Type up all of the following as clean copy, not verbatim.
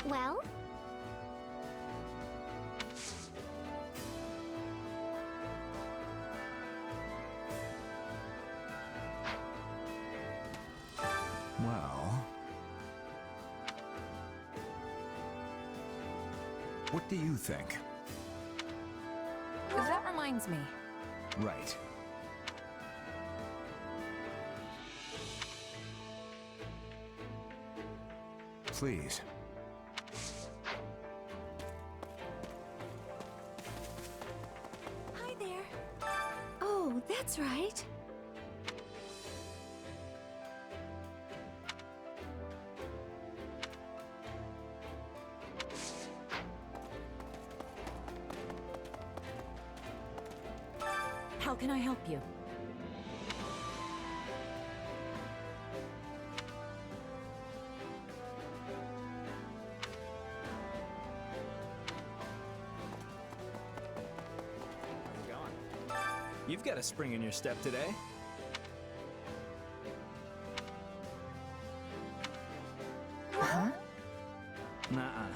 Well? Well... What do you think? That reminds me. Right. Please. Hi there. Oh, that's right. How can I help you? You've got a spring in your step today. Huh? Nuh-uh.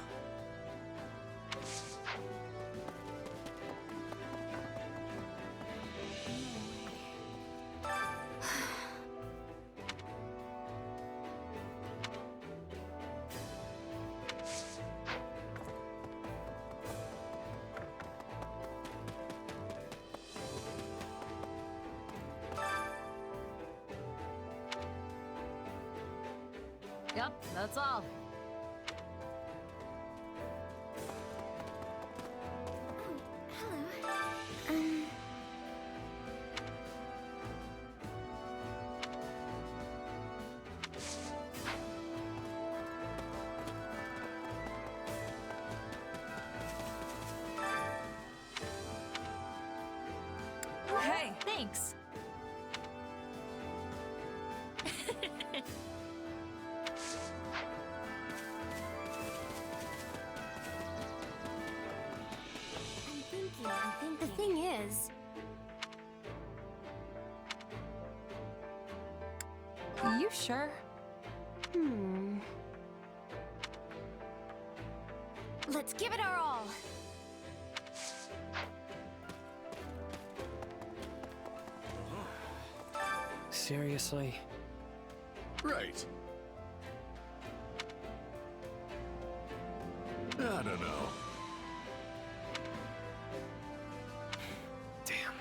Yep, that's all. Hello. Hey, thanks. I'm thinking. The thing is... You sure? Let's give it our all. Seriously? Right. I don't know. Damn.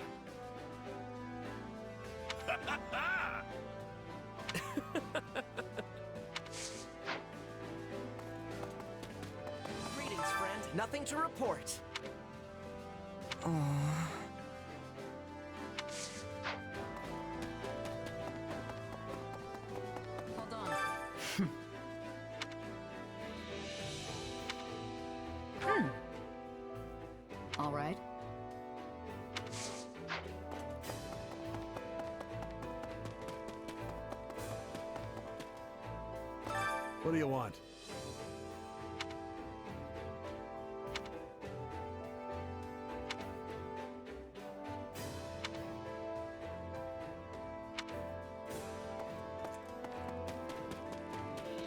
Greetings, friend. Nothing to report. Hold on. All right. What do you want?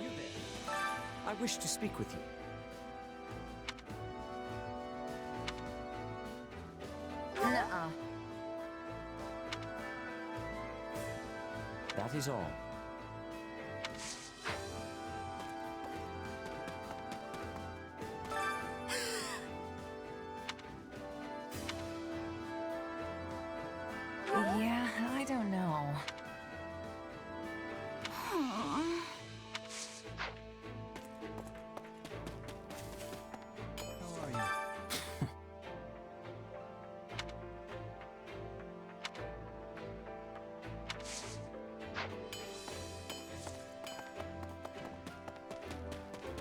You there. I wish to speak with you. Nuh-uh. That is all. Yeah, I don't know. How are you?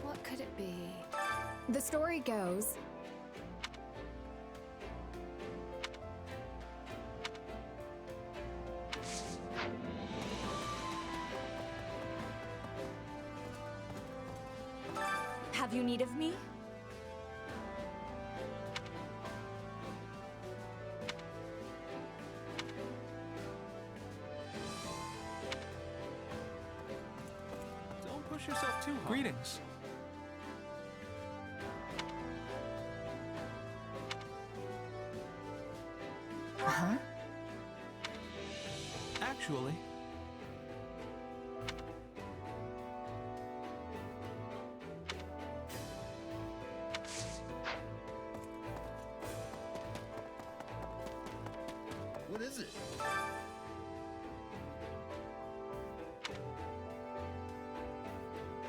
What could it be? The story goes... Have you need of me? Don't push yourself too hard. Greetings. Huh? Actually, What is it?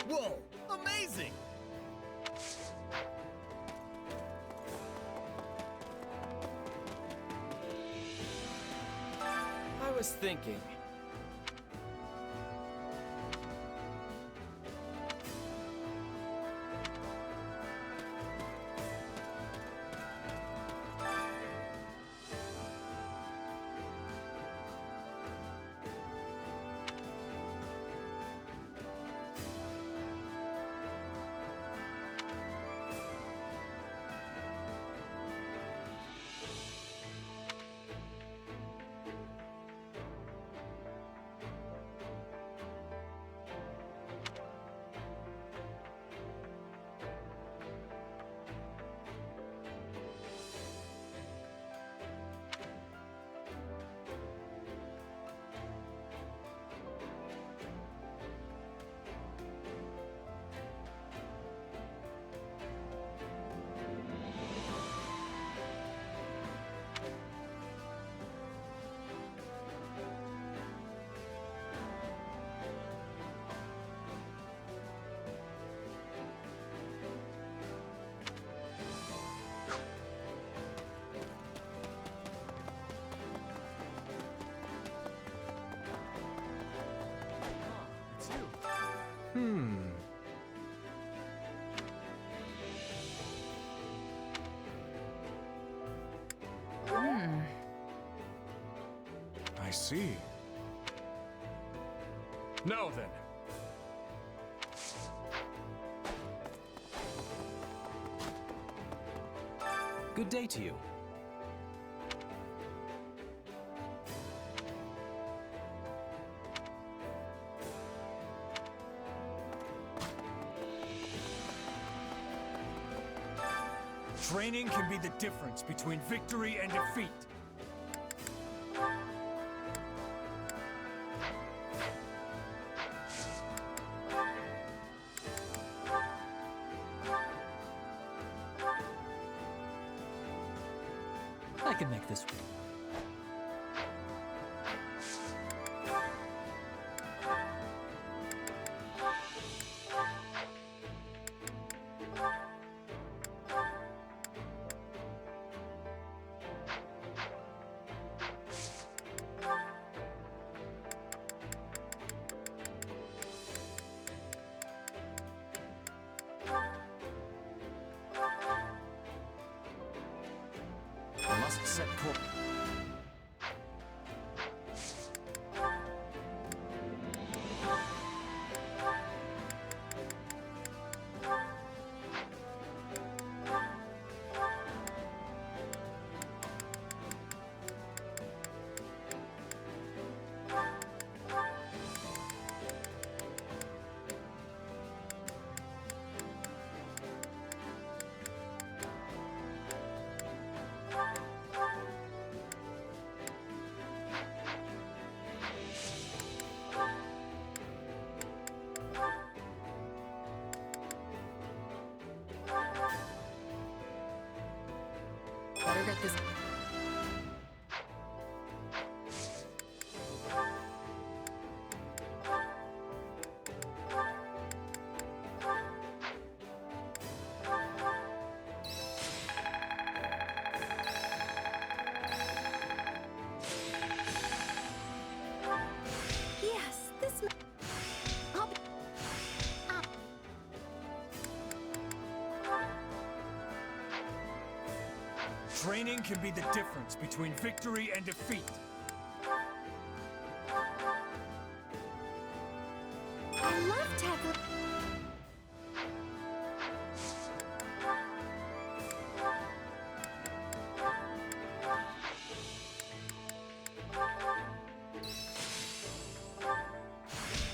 Whoa! Amazing! I was thinking. It's you. I see. Now then. good day to you. Training can be the difference between victory and defeat. I can make this. I must set course. Better get this. Yes, this. I'll be. Training can be the difference between victory and defeat. I love tackling.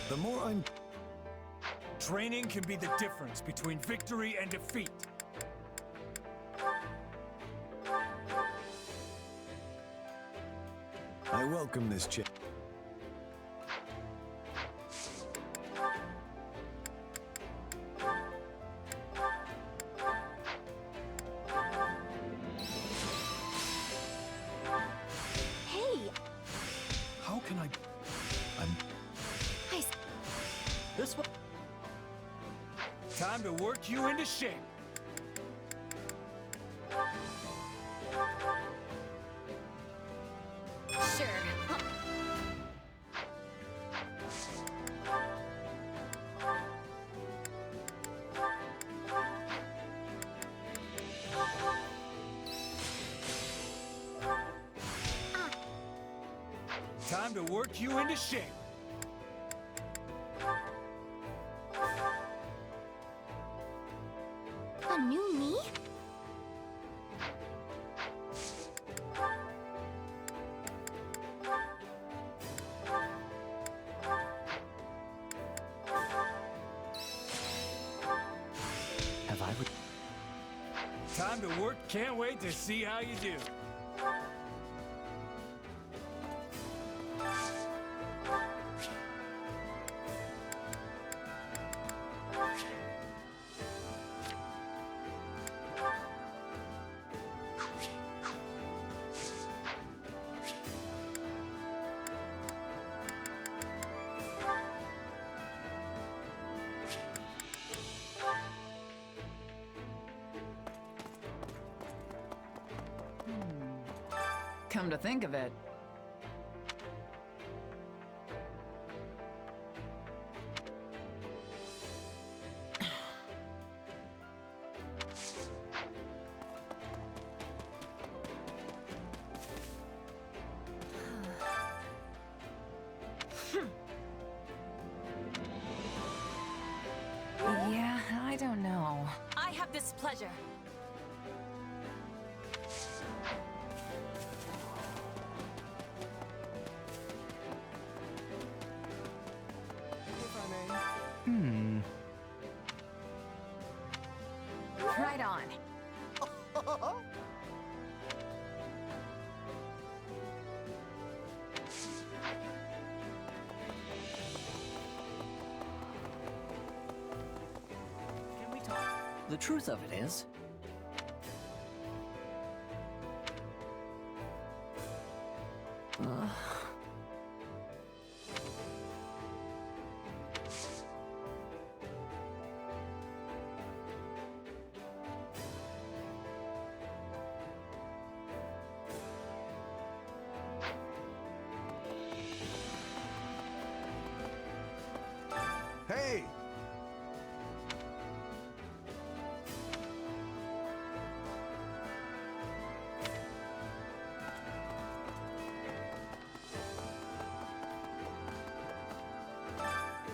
The more I'm... Training can be the difference between victory and defeat. I welcome this change. Hey, How can I... I. This one. Time to work you into shape. Sure. Huh. Time to work you into shape. A new me? Have I? Time to work. Can't wait to see how you do. Come to think of it, yeah, I don't know. I have this pleasure. Right on. Can we talk? The truth of it is, Hey!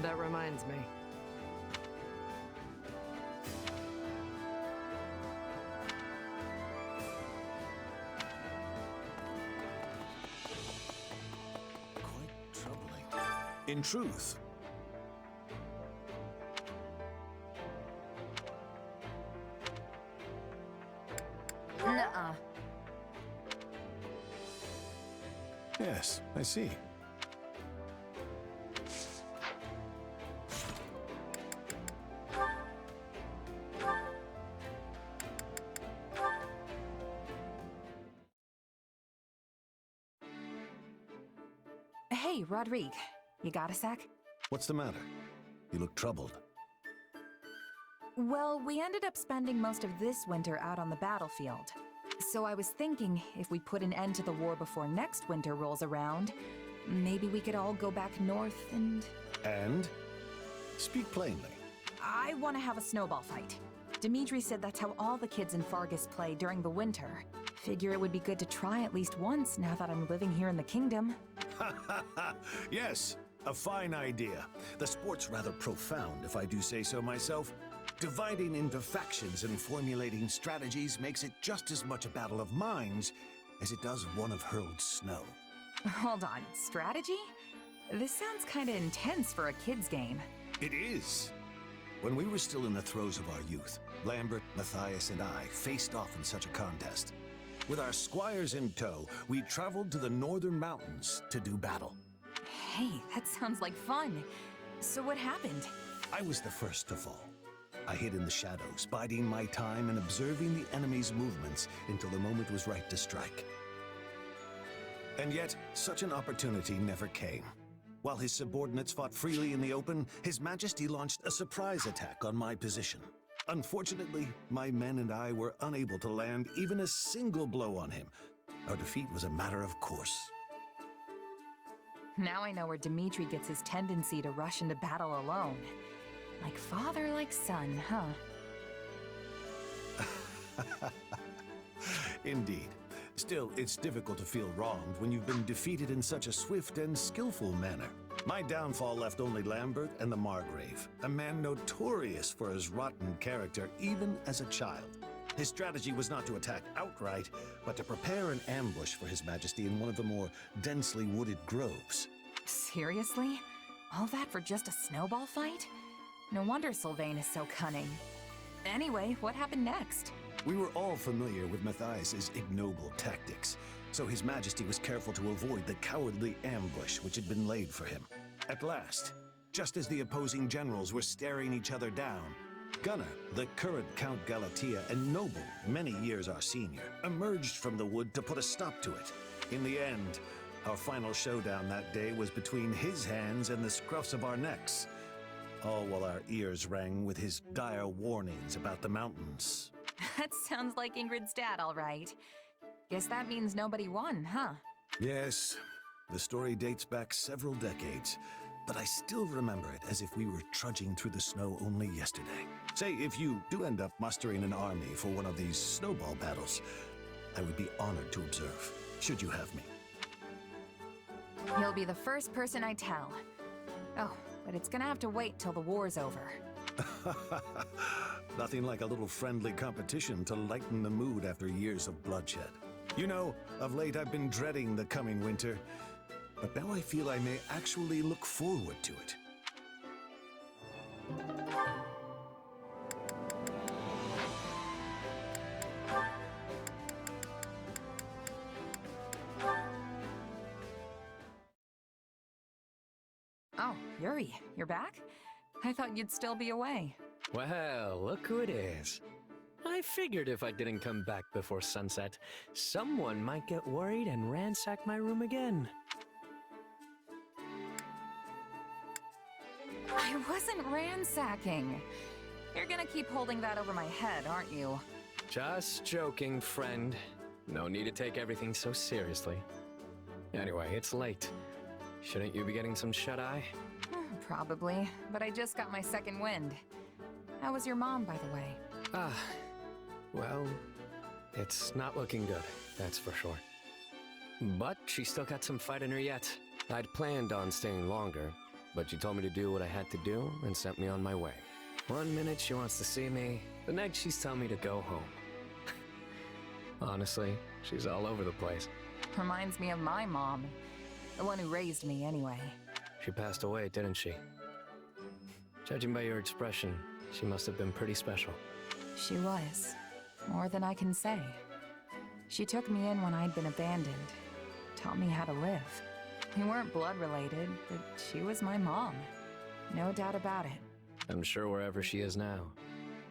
That reminds me. Quite troubling. In truth, Nuh-uh. yes, I see. Hey, Rodrigue, you got a sec? What's the matter? You look troubled. Well, we ended up spending most of this winter out on the battlefield. So I was thinking if we put an end to the war before next winter rolls around, maybe we could all go back north and... And? Speak plainly. I want to have a snowball fight. Dimitri said that's how all the kids in Fargus play during the winter. Figure it would be good to try at least once now that I'm living here in the kingdom. Yes, a fine idea. The sport's rather profound, if I do say so myself. Dividing into factions and formulating strategies makes it just as much a battle of minds as it does one of hurled snow. Hold on, strategy? This sounds kinda intense for a kid's game. It is. When we were still in the throes of our youth, Lambert, Matthias, and I faced off in such a contest. With our squires in tow, we traveled to the northern mountains to do battle. Hey, that sounds like fun. So what happened? I was the first to fall. I hid in the shadows, biding my time and observing the enemy's movements until the moment was right to strike. And yet, such an opportunity never came. While his subordinates fought freely in the open, His Majesty launched a surprise attack on my position. Unfortunately, my men and I were unable to land even a single blow on him. Our defeat was a matter of course. Now I know where Dimitri gets his tendency to rush into battle alone. Like father, like son, huh? Indeed. Still, it's difficult to feel wronged when you've been defeated in such a swift and skillful manner. My downfall left only Lambert and the Margrave, a man notorious for his rotten character even as a child. His strategy was not to attack outright, but to prepare an ambush for His Majesty in one of the more densely wooded groves. Seriously? All that for just a snowball fight? No wonder Sylvain is so cunning. Anyway, what happened next? We were all familiar with Matthias's ignoble tactics, so His Majesty was careful to avoid the cowardly ambush which had been laid for him. At last, just as the opposing generals were staring each other down, Gunnar, the current Count Galatea and noble, many years our senior, emerged from the wood to put a stop to it. In the end, our final showdown that day was between his hands and the scruffs of our necks, all while our ears rang with his dire warnings about the mountains. That sounds like Ingrid's dad, all right. Guess that means nobody won, huh? Yes, the story dates back several decades, but I still remember it as if we were trudging through the snow only yesterday. Say, if you do end up mustering an army for one of these snowball battles, I would be honored to observe, should you have me. You'll be the first person I tell. Oh, but it's gonna have to wait till the war's over. Nothing like a little friendly competition to lighten the mood after years of bloodshed. You know, of late I've been dreading the coming winter, but now I feel I may actually look forward to it. Oh, Yuri, you're back? I thought you'd still be away. Well, look who it is. I figured if I didn't come back before sunset, someone might get worried and ransack my room again. I wasn't ransacking. You're gonna keep holding that over my head, aren't you? Just joking, friend. No need to take everything so seriously. Anyway, it's late. Shouldn't you be getting some shut-eye? Probably, but I just got my second wind. How was your mom, by the way? Well, it's not looking good, that's for sure. But she's still got some fight in her yet. I'd planned on staying longer, but she told me to do what I had to do and sent me on my way. One minute she wants to see me, the next she's telling me to go home. Honestly, she's all over the place. Reminds me of my mom. The one who raised me, anyway. She passed away, didn't she? Judging by your expression, she must have been pretty special. She was. More than I can say. She took me in when I'd been abandoned. Taught me how to live. We weren't blood related, but she was my mom. No doubt about it. I'm sure wherever she is now,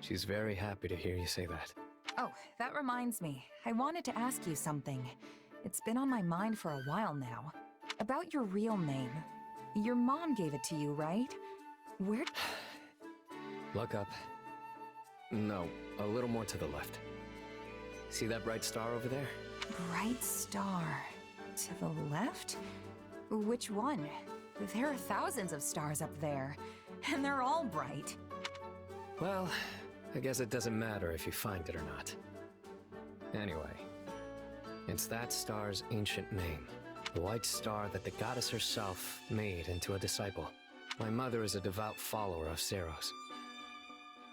she's very happy to hear you say that. Oh, that reminds me. I wanted to ask you something. It's been on my mind for a while now. About your real name. Your mom gave it to you, right? Where... Look up. No, a little more to the left. See that bright star over there? Bright star. To the left? Which one? There are thousands of stars up there, and they're all bright. Well, I guess it doesn't matter if you find it or not. Anyway, it's that star's ancient name. The white star that the goddess herself made into a disciple. My mother is a devout follower of Ceros.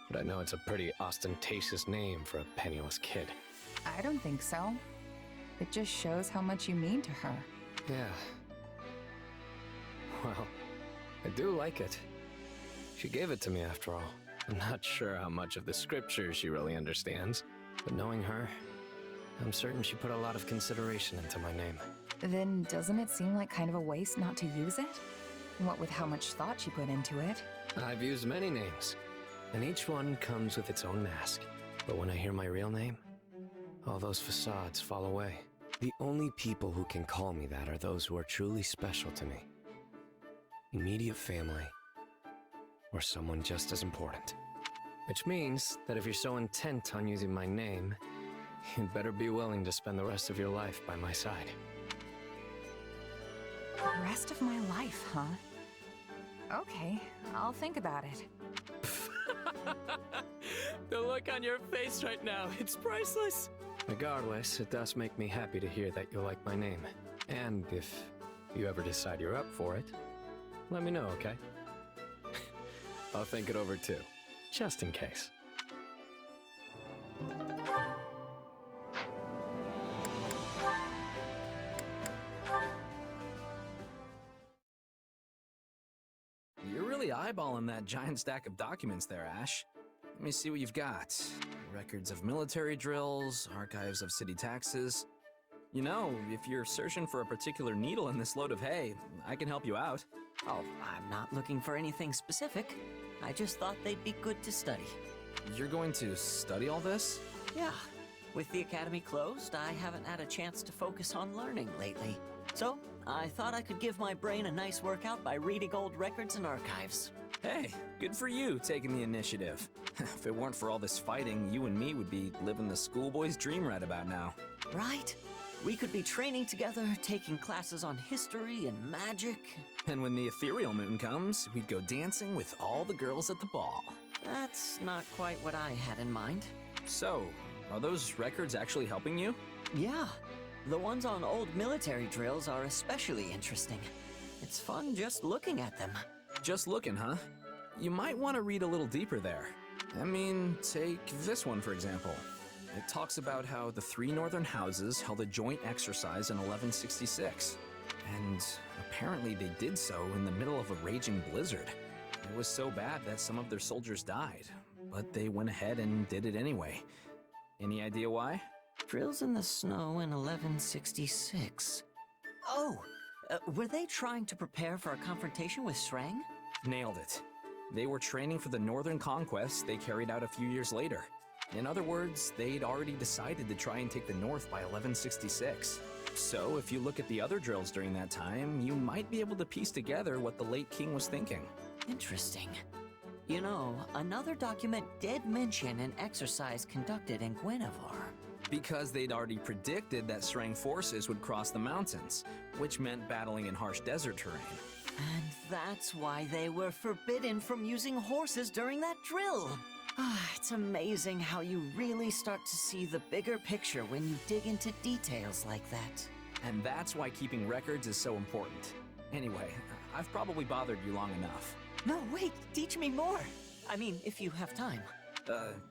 But I know it's a pretty ostentatious name for a penniless kid. I don't think so. It just shows how much you mean to her. Yeah. Well, I do like it. She gave it to me after all. I'm not sure how much of the scriptures she really understands, but knowing her, I'm certain she put a lot of consideration into my name. Then doesn't it seem like kind of a waste not to use it? What with how much thought she put into it? I've used many names, and each one comes with its own mask. But when I hear my real name, all those facades fall away. The only people who can call me that are those who are truly special to me. Immediate family, or someone just as important. Which means that if you're so intent on using my name, you'd better be willing to spend the rest of your life by my side. The rest of my life, huh? Okay, I'll think about it. The look on your face right now, it's priceless. Regardless, it does make me happy to hear that you like my name. And if you ever decide you're up for it, let me know, okay? I'll think it over too, just in case. You're really eyeballing that giant stack of documents there, Ash. Let me see what you've got. Records of military drills, archives of city taxes. You know, if you're searching for a particular needle in this load of hay, I can help you out. Oh, I'm not looking for anything specific. I just thought they'd be good to study. You're going to study all this? Yeah. With the academy closed, I haven't had a chance to focus on learning lately. So, I thought I could give my brain a nice workout by reading old records and archives. Hey, good for you taking the initiative. If it weren't for all this fighting, you and me would be living the schoolboy's dream right about now. Right? We could be training together, taking classes on history and magic. And when the ethereal moon comes, we'd go dancing with all the girls at the ball. That's not quite what I had in mind. So, are those records actually helping you? Yeah, the ones on old military drills are especially interesting. It's fun just looking at them. Just looking, huh? You might want to read a little deeper there. I mean, take this one for example. It talks about how the 3 northern houses held a joint exercise in 1166. And apparently they did so in the middle of a raging blizzard. It was so bad that some of their soldiers died, but they went ahead and did it anyway. Any idea why? Drills in the snow in 1166. Oh, were they trying to prepare for a confrontation with Shrang? Nailed it. They were training for the northern conquest they carried out a few years later. In other words, they'd already decided to try and take the north by 1166. So, if you look at the other drills during that time, you might be able to piece together what the late king was thinking. Interesting. You know, another document did mention an exercise conducted in Guinevere. Because they'd already predicted that Shrang forces would cross the mountains, which meant battling in harsh desert terrain. And that's why they were forbidden from using horses during that drill. It's amazing how you really start to see the bigger picture when you dig into details like that. And that's why keeping records is so important. Anyway, I've probably bothered you long enough. No, wait, teach me more. I mean, if you have time.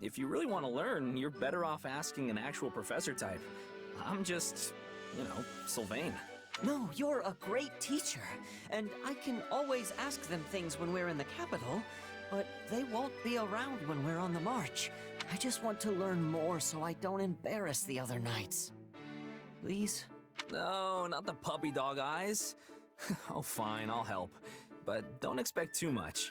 If you really want to learn, you're better off asking an actual professor type. I'm just, Sylvain. No, you're a great teacher, and I can always ask them things when we're in the capital, but they won't be around when we're on the march. I just want to learn more so I don't embarrass the other knights. Please? No, not the puppy dog eyes. Oh, fine, I'll help. But don't expect too much.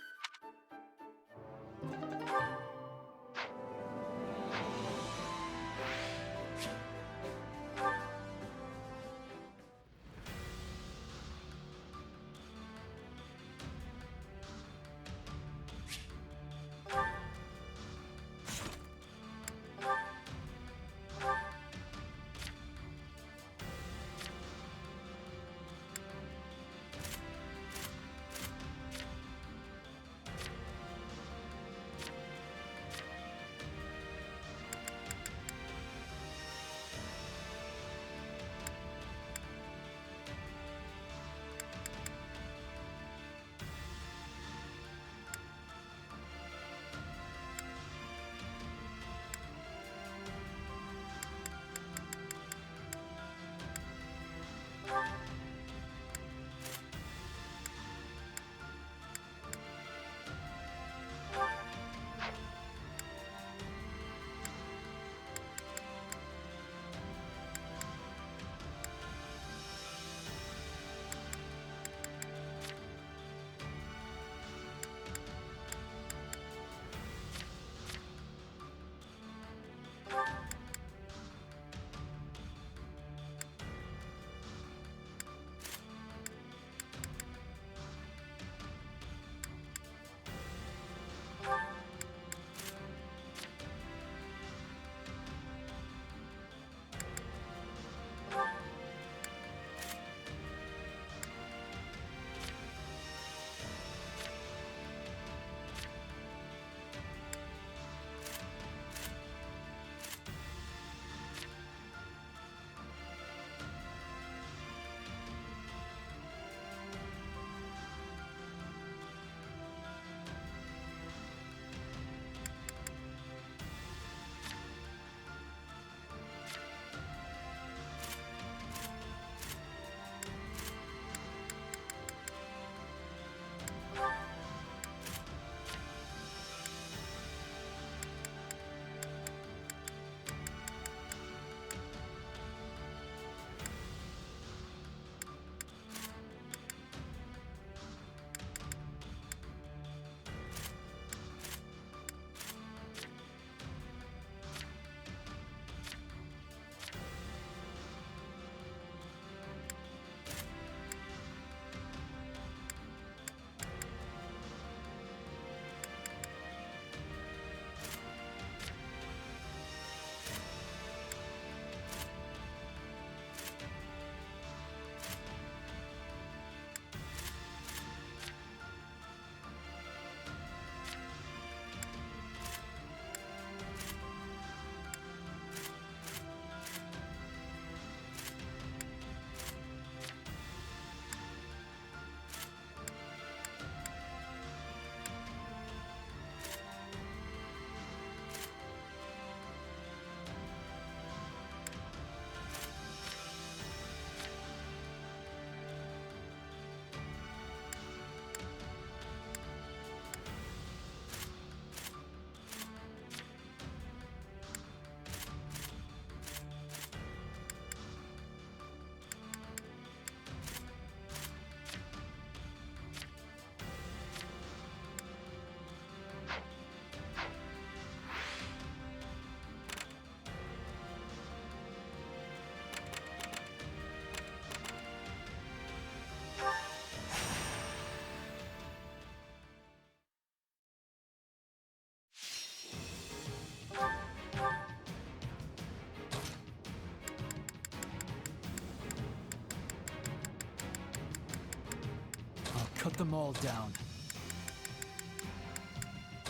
cut them all down.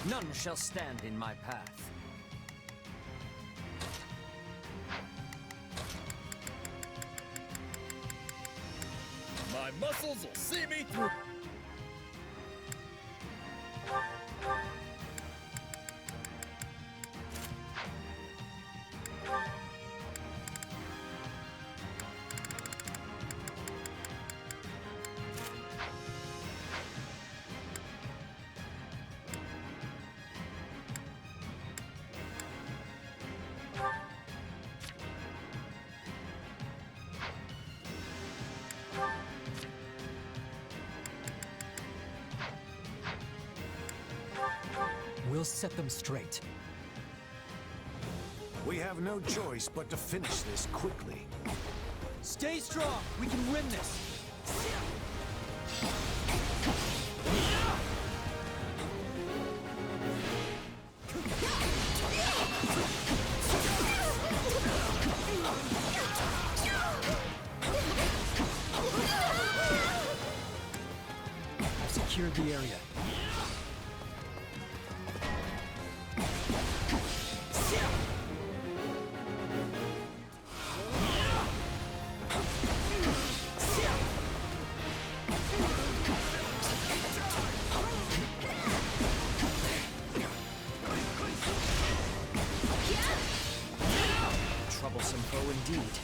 None shall stand in my path. My muscles will see me through. We'll set them straight. We have no choice but to finish this quickly. Stay strong! We can win this! I've secured the area. Troublesome foe indeed.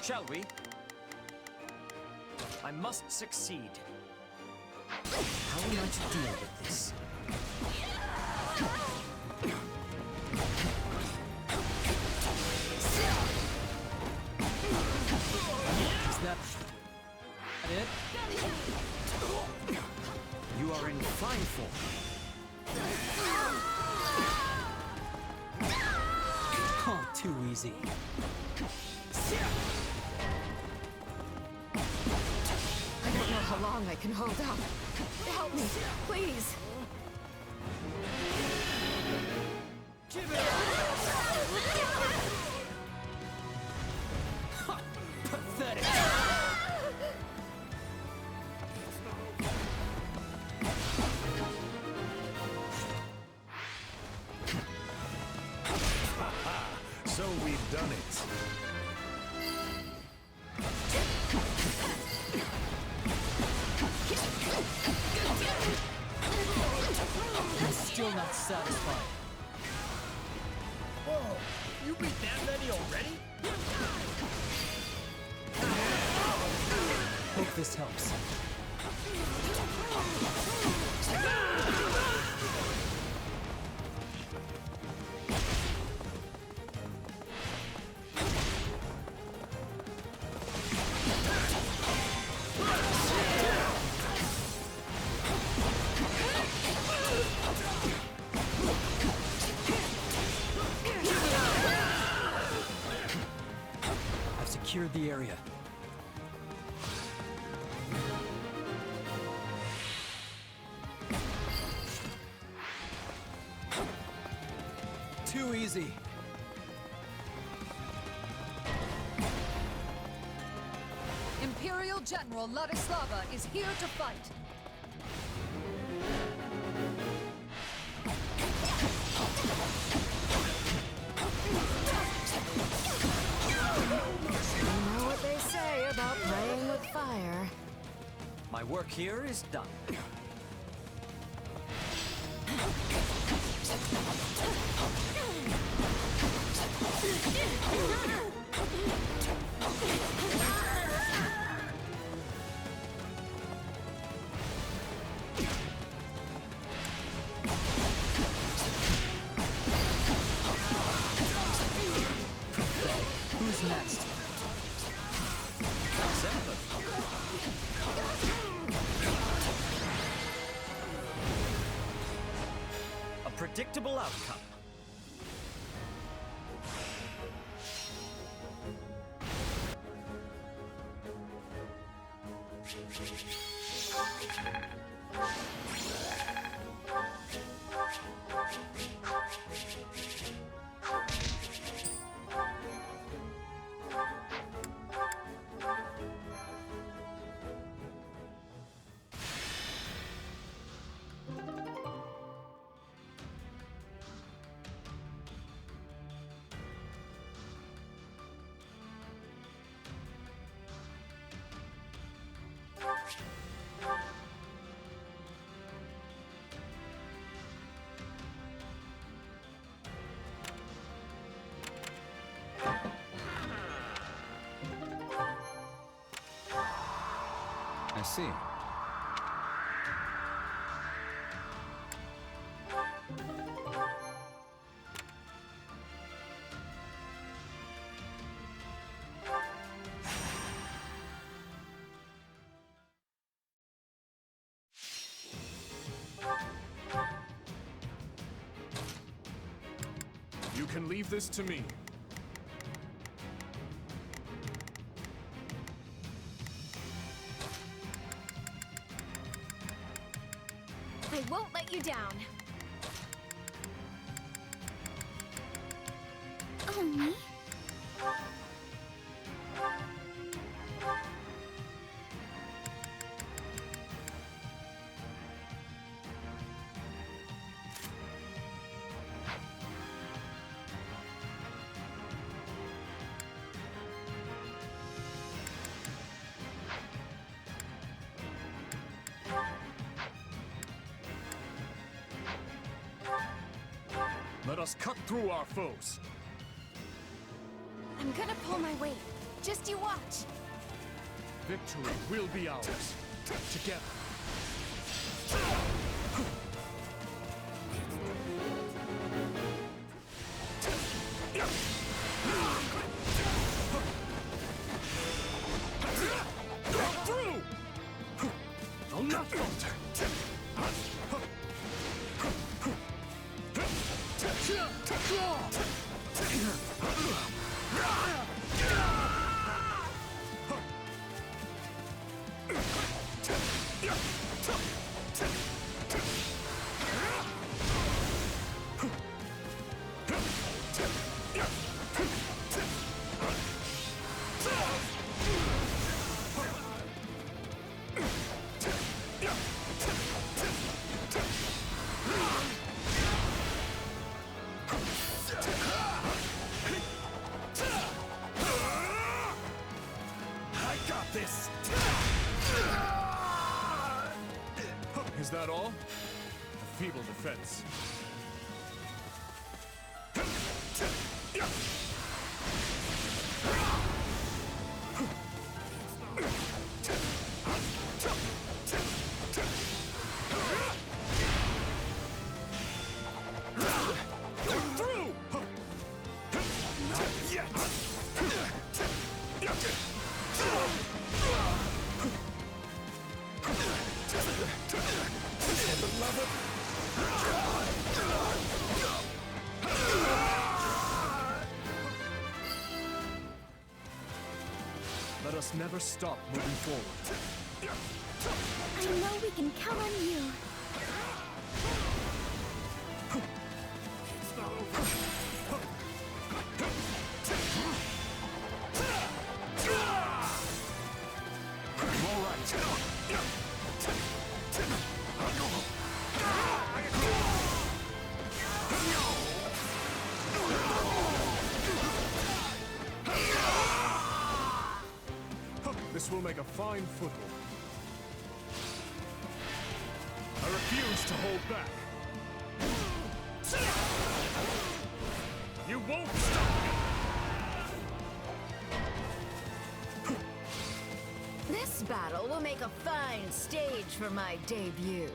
Shall we? I must succeed. How am I to deal with this? Is that it? You are in fine form. Oh, too easy. I don't know how long I can hold out. Help me, please. Pathetic. So we've done it. I'm still not satisfied. Whoa, you beat that many already? Hope this helps. I've secured the area. Too easy. Imperial General Ladislava is here to fight. You know what they say about playing with fire. My work here is done. Who's next? That's Emblem. A predictable outcome. I see. You can leave this to me. I won't let you down. Oh, me? Let us cut through our foes. I'm gonna pull my weight. Just you watch. Victory will be ours. Together. Cut through! I'll not falter. This. Is that all? A feeble defense. Through! Not yet! Let us never stop moving forward. I know we can count on you. It's not over. All right. This will make a fine foothold. I refuse to hold back. You won't stop me! This battle will make a fine stage for my debut.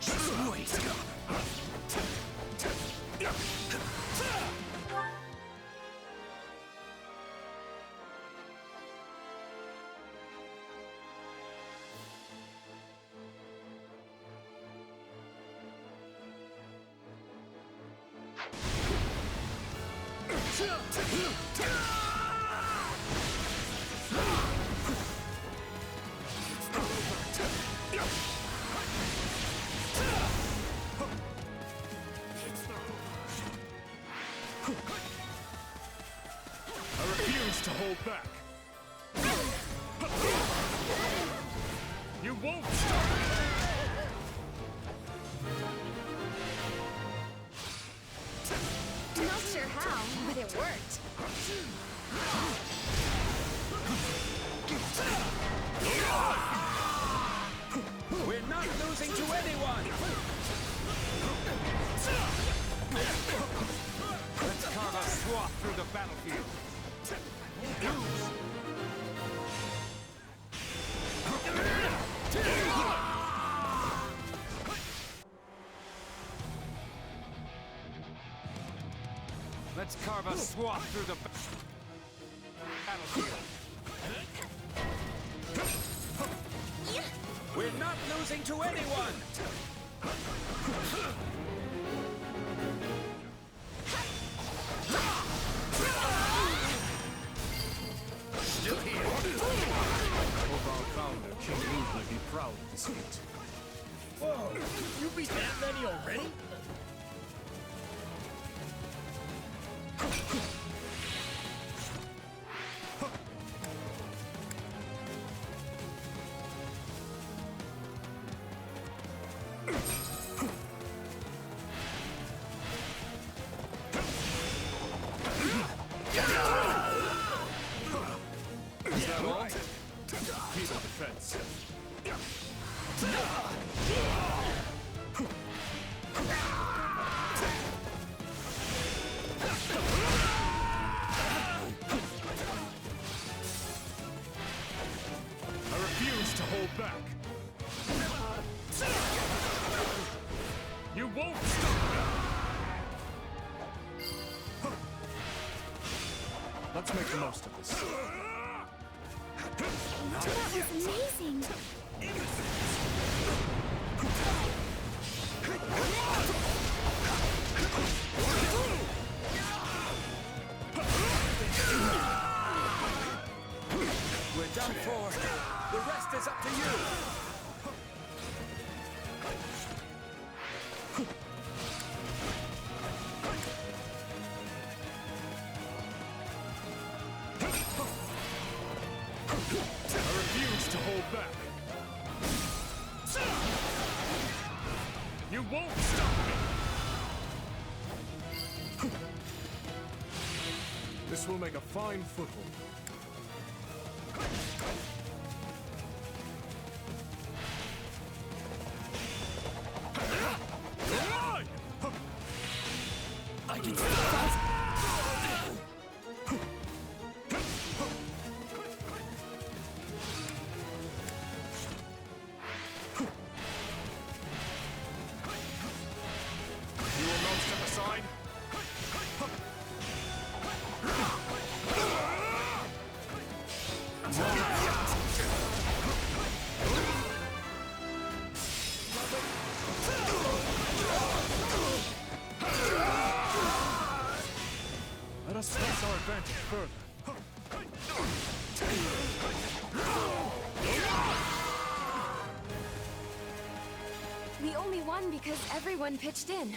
Just wait. I refuse to hold back. You won't stop me! Not sure how, but it worked. battlefield. Let's carve a swath through the battlefield. We're not losing to anyone! Still here. Overall founder, King Gleam would be proud of this feat. Whoa, you beat that many already? Is that all? Keep the defense. I refuse to hold back. You won't stop me! Let's make the most of this. That was amazing. We're done for. The rest is up to you. I refuse to hold back. You won't stop me! This will make a fine foothold. I can You will not step aside? Let us press our advantage further. We only won because everyone pitched in.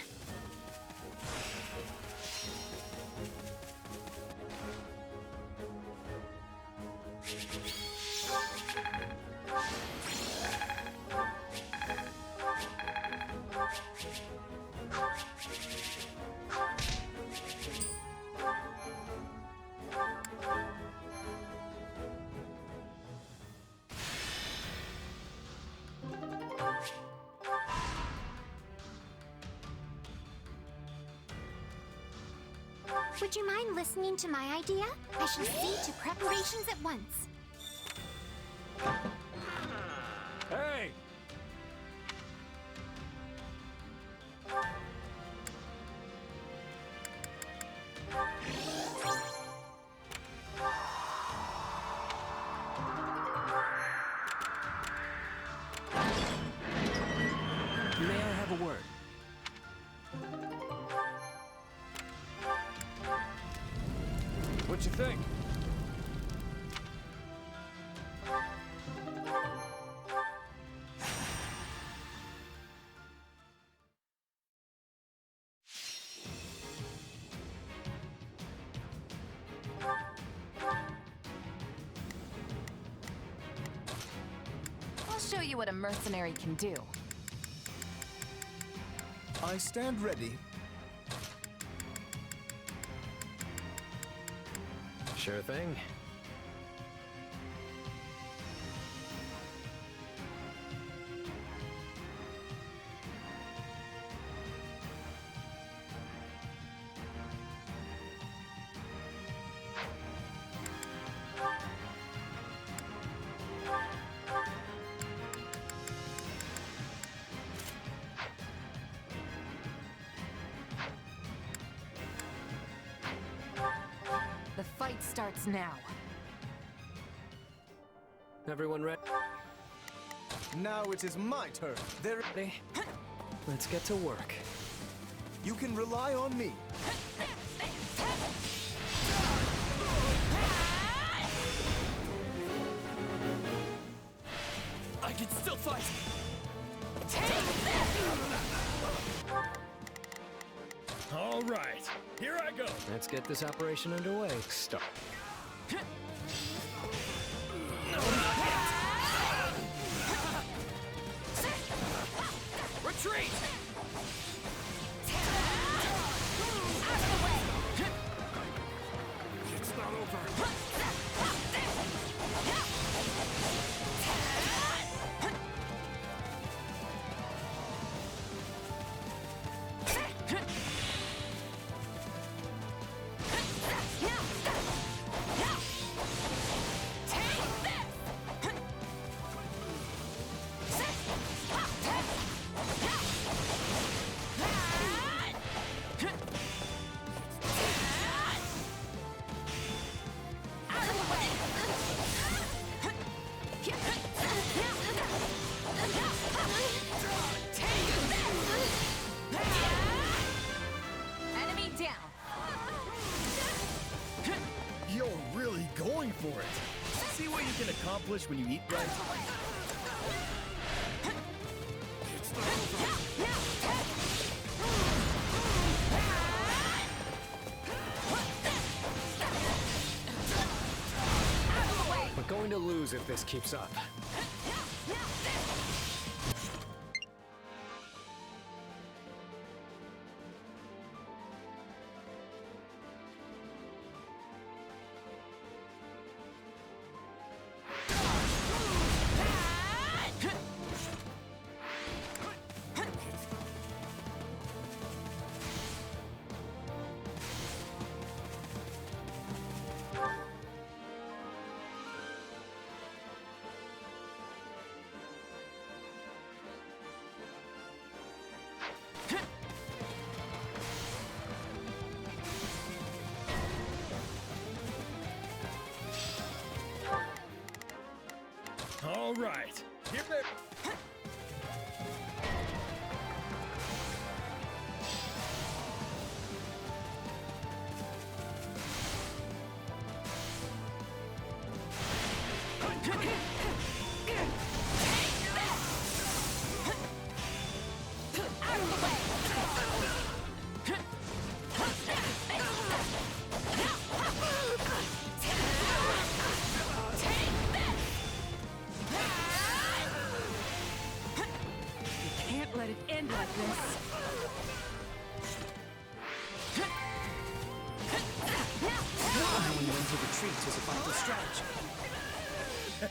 Would you mind listening to my idea? I shall see to preparations at once. Hey! May I have a word? What you think? I'll show you what a mercenary can do. I stand ready. Sure thing. starts now. Everyone ready? Now it is my turn. There, Ready? Let's get to work. you can rely on me. I can still fight! All right, here I go. Let's get this operation underway. Start. Retreat! It's not over. Enemy down. You're really going for it. See what you can accomplish when you eat right? It's not over. We're going to lose if this keeps up. All right, here it. Can't let it end like this. Knowing when to retreat is a vital strategy.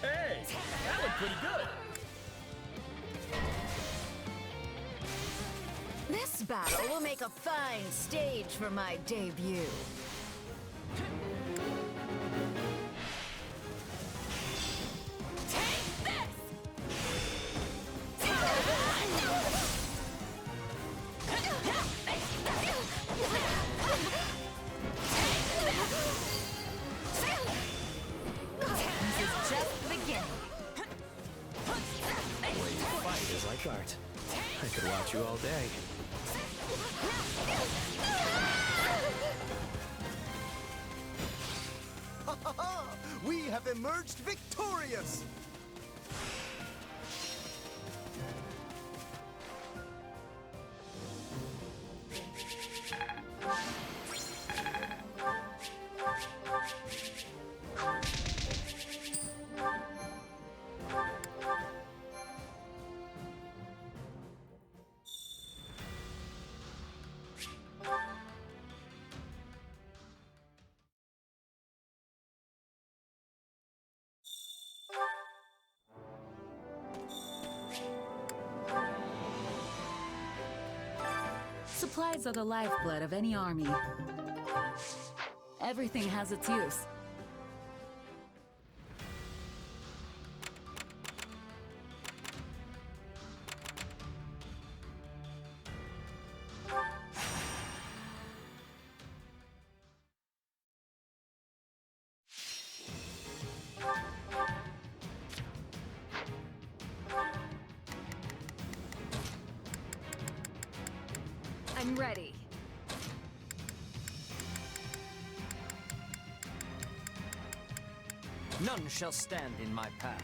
Hey, that looked pretty good. This battle will make a fine stage for my debut. This is just the beginning. The way you fight is like art. I could watch you all day. Ha ha ha! We have emerged victorious! Supplies are the lifeblood of any army. Everything has its use. I'm ready. None shall stand in my path.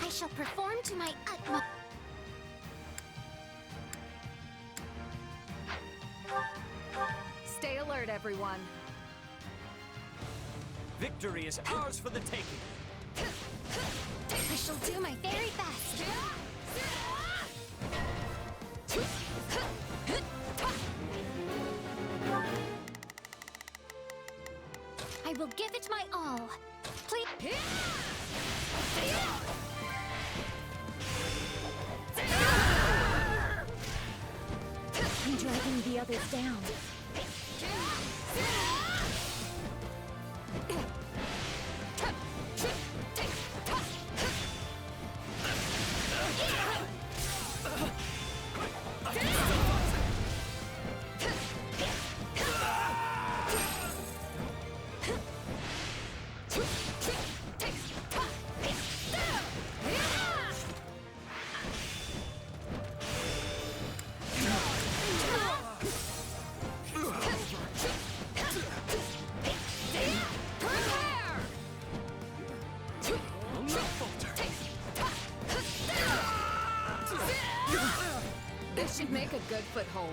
I shall perform to my utmost. Stay alert, everyone. Victory is ours for the taking. I shall do my very best. I will give it my all. Please. I'm dragging the others down. This should make a good foothold.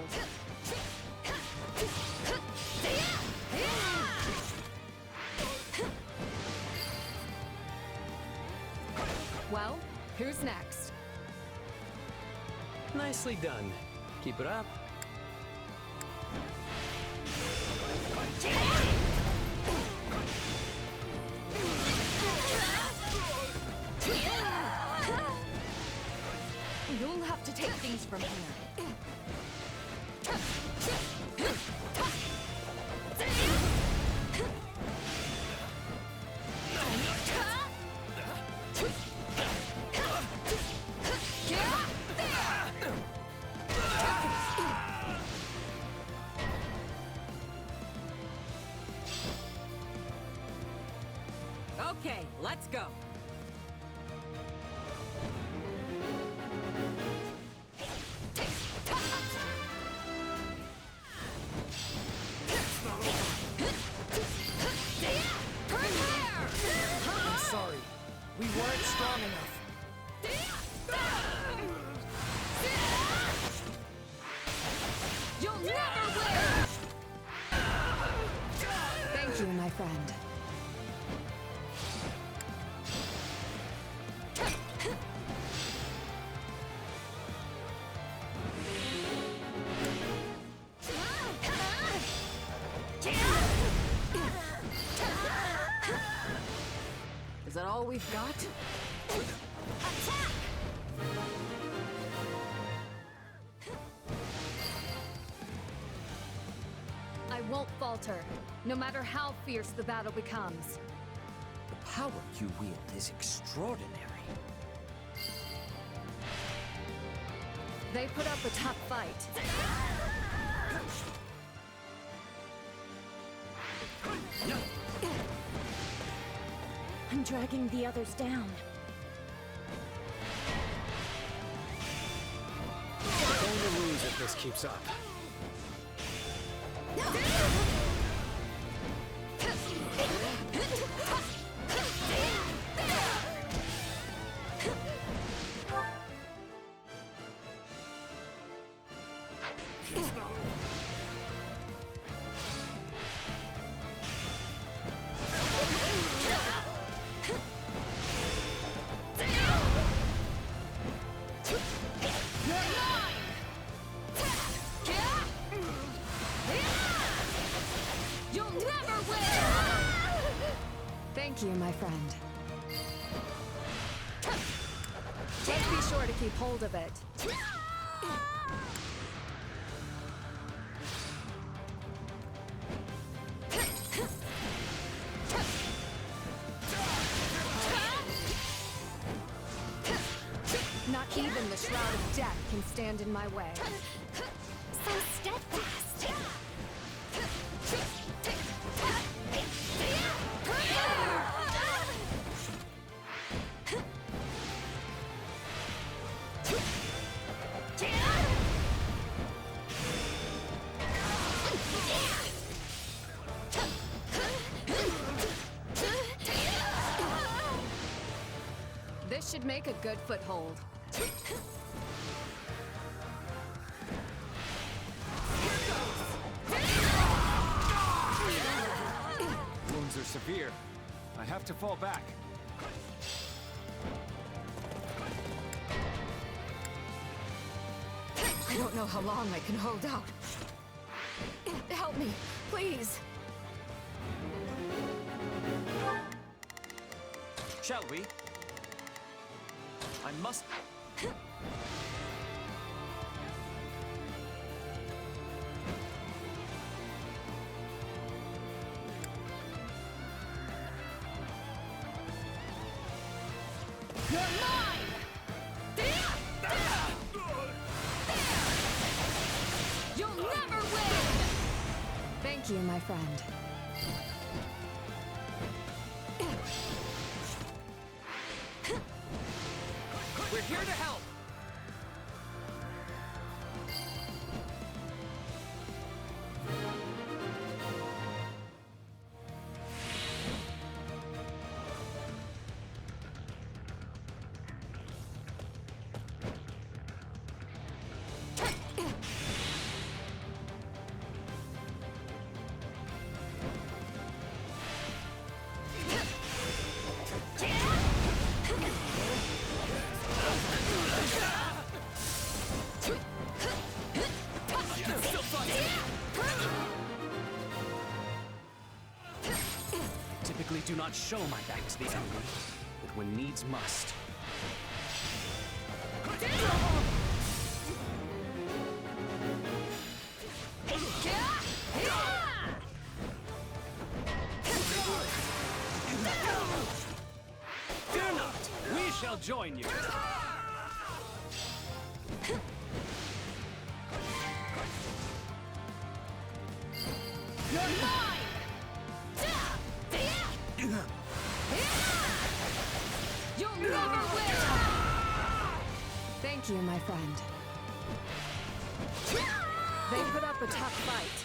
Well, who's next? Nicely done. Keep it up. You'll have to take things from here. Okay, let's go. I'm sorry. We weren't strong enough. You'll never win! Thank you, my friend. Is that all we've got? Attack! I won't falter, no matter how fierce the battle becomes. The power you wield is extraordinary. They put up a tough fight. I'm dragging the others down. We're going to lose if this keeps up. You'll never win! Thank you, my friend. Just be sure to keep hold of it. Not even the Shroud of Death can stand in my way. So steadfast. should make a good foothold. Wounds are severe. I have to fall back. I don't know how long I can hold out. Help me, please. Shall we? I must... You're mine! You'll never win! Thank you, my friend. We're here to help! Typically do not show my back to the enemy, but when needs must. Fear not, we shall join you. You're mine! You'll never win! Thank you, my friend. They put up a tough fight.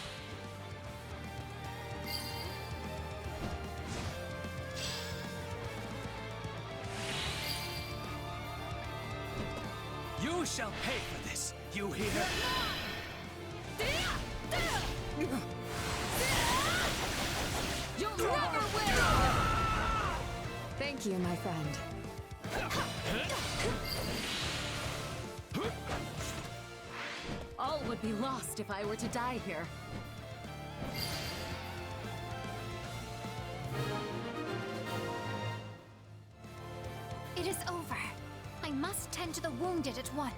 You shall pay for this, you hear? You'll never win! Thank you, my friend. All would be lost if I were to die here. It is over. I must tend to the wounded at once.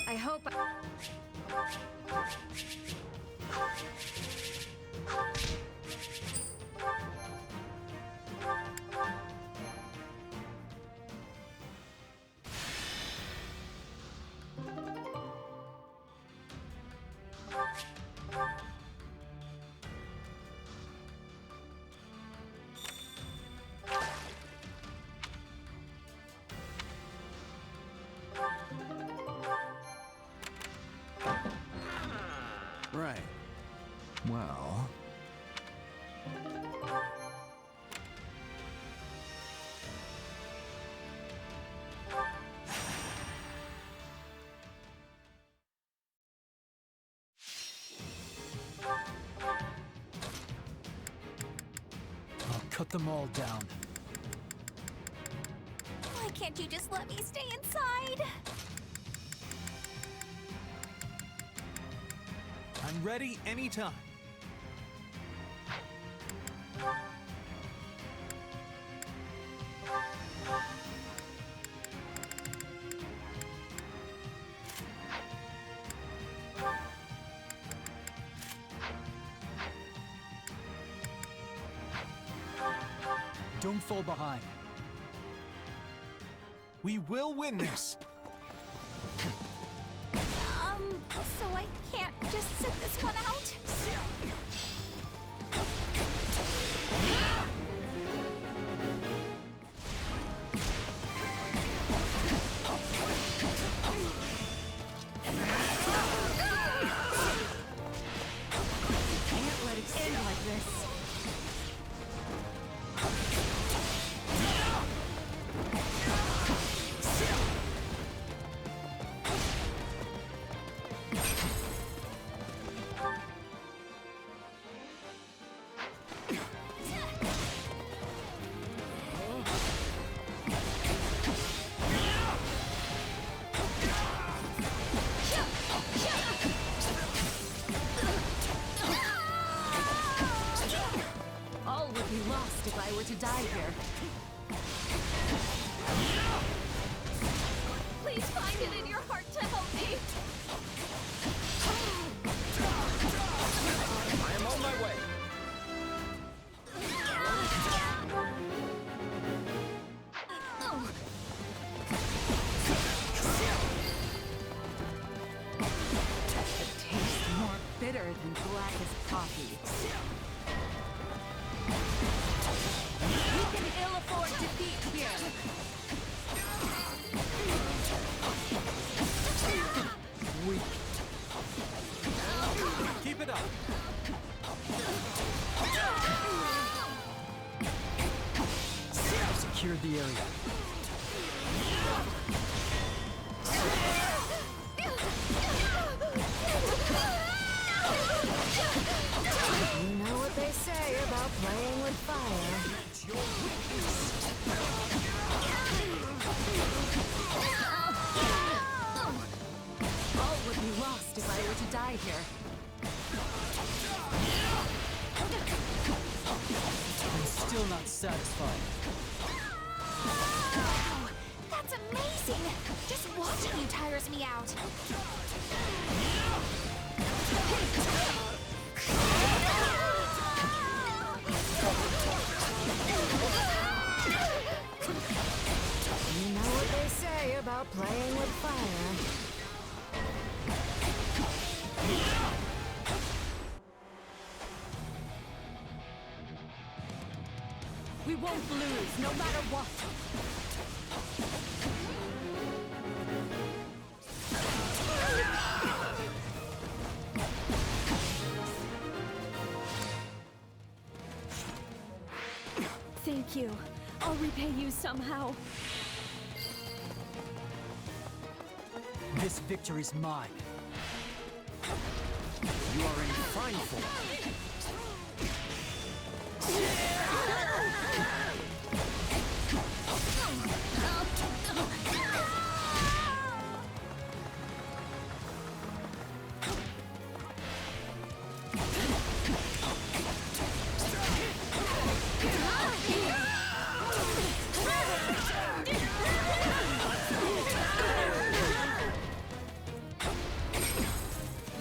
I hope Right. Well... I'll cut them all down. Why can't you just let me stay inside? I'm ready anytime. Don't fall behind. We will win this! So I can't just sit this one out? I were to die here. Please find it in your heart to help me. I am on my way. It tastes more bitter than blackest coffee. We can ill afford defeat here. Weak. Keep it up. Secured the area. You know what they say about playing with fire. All would be lost if I were to die here. I'm still not satisfied. Wow, that's amazing! Just watching you tires me out. You know what they say about playing with fire. We won't lose, no matter what. Thank you. I'll repay you somehow. This victory's mine. You are in fine form.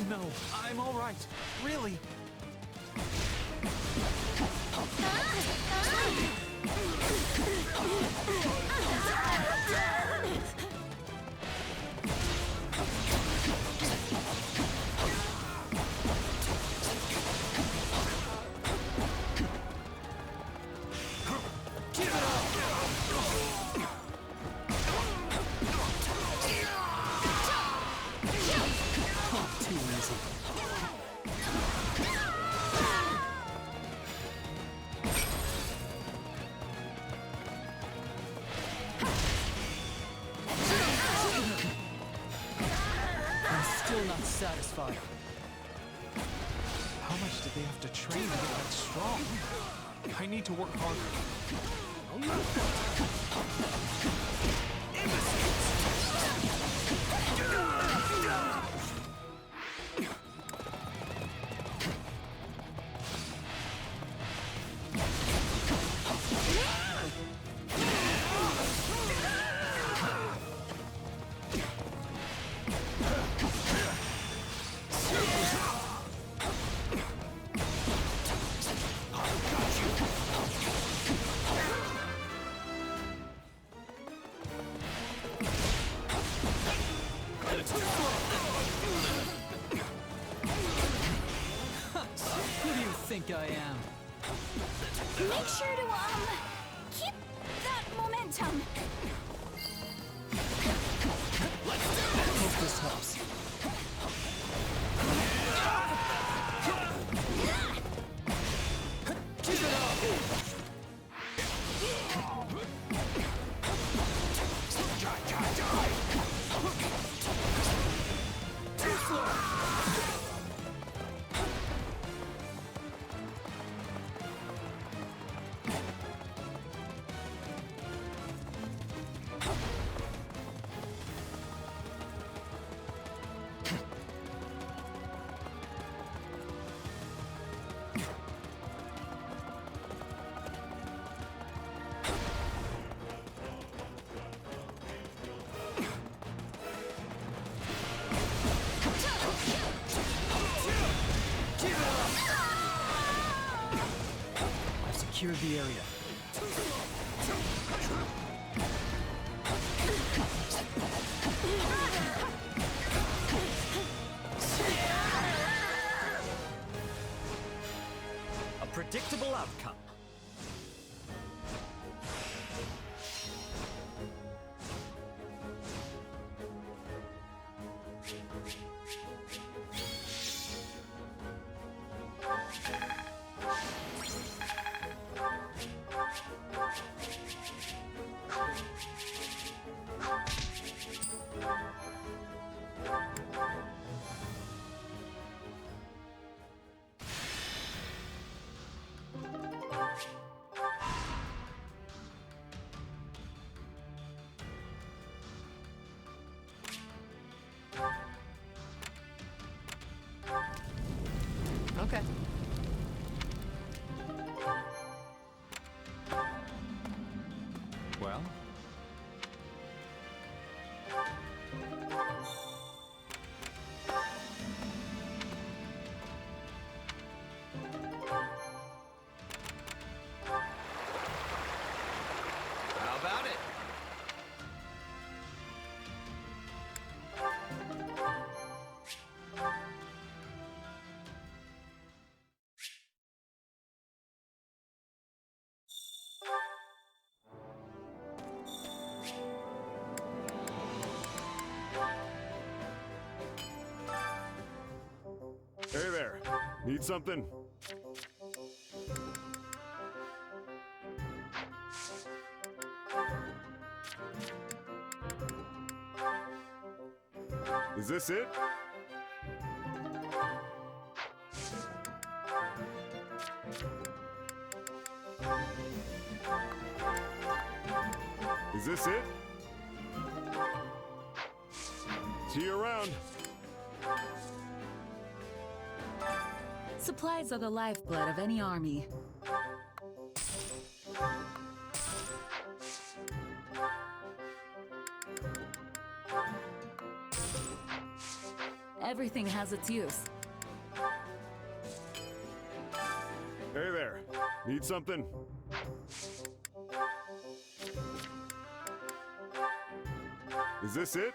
No, I'm all right. Really. Too easy. I'm still not satisfied. How much did they have to train to get that strong? I need to work harder. Who do you think I am? Make sure to, keep that momentum. Hope this helps. Keep it up! Too slow! secured the area. A predictable outcome. Okay. Well? How about it? Hey there. Need something? Is this it? Is this it? See you around. Supplies are the lifeblood of any army. Everything has its use. Hey there. Need something? Is this it?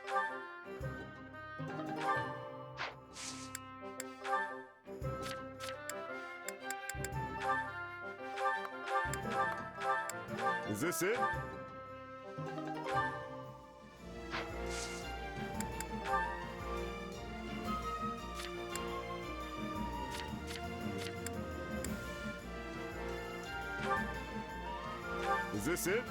Is this it? Is this it?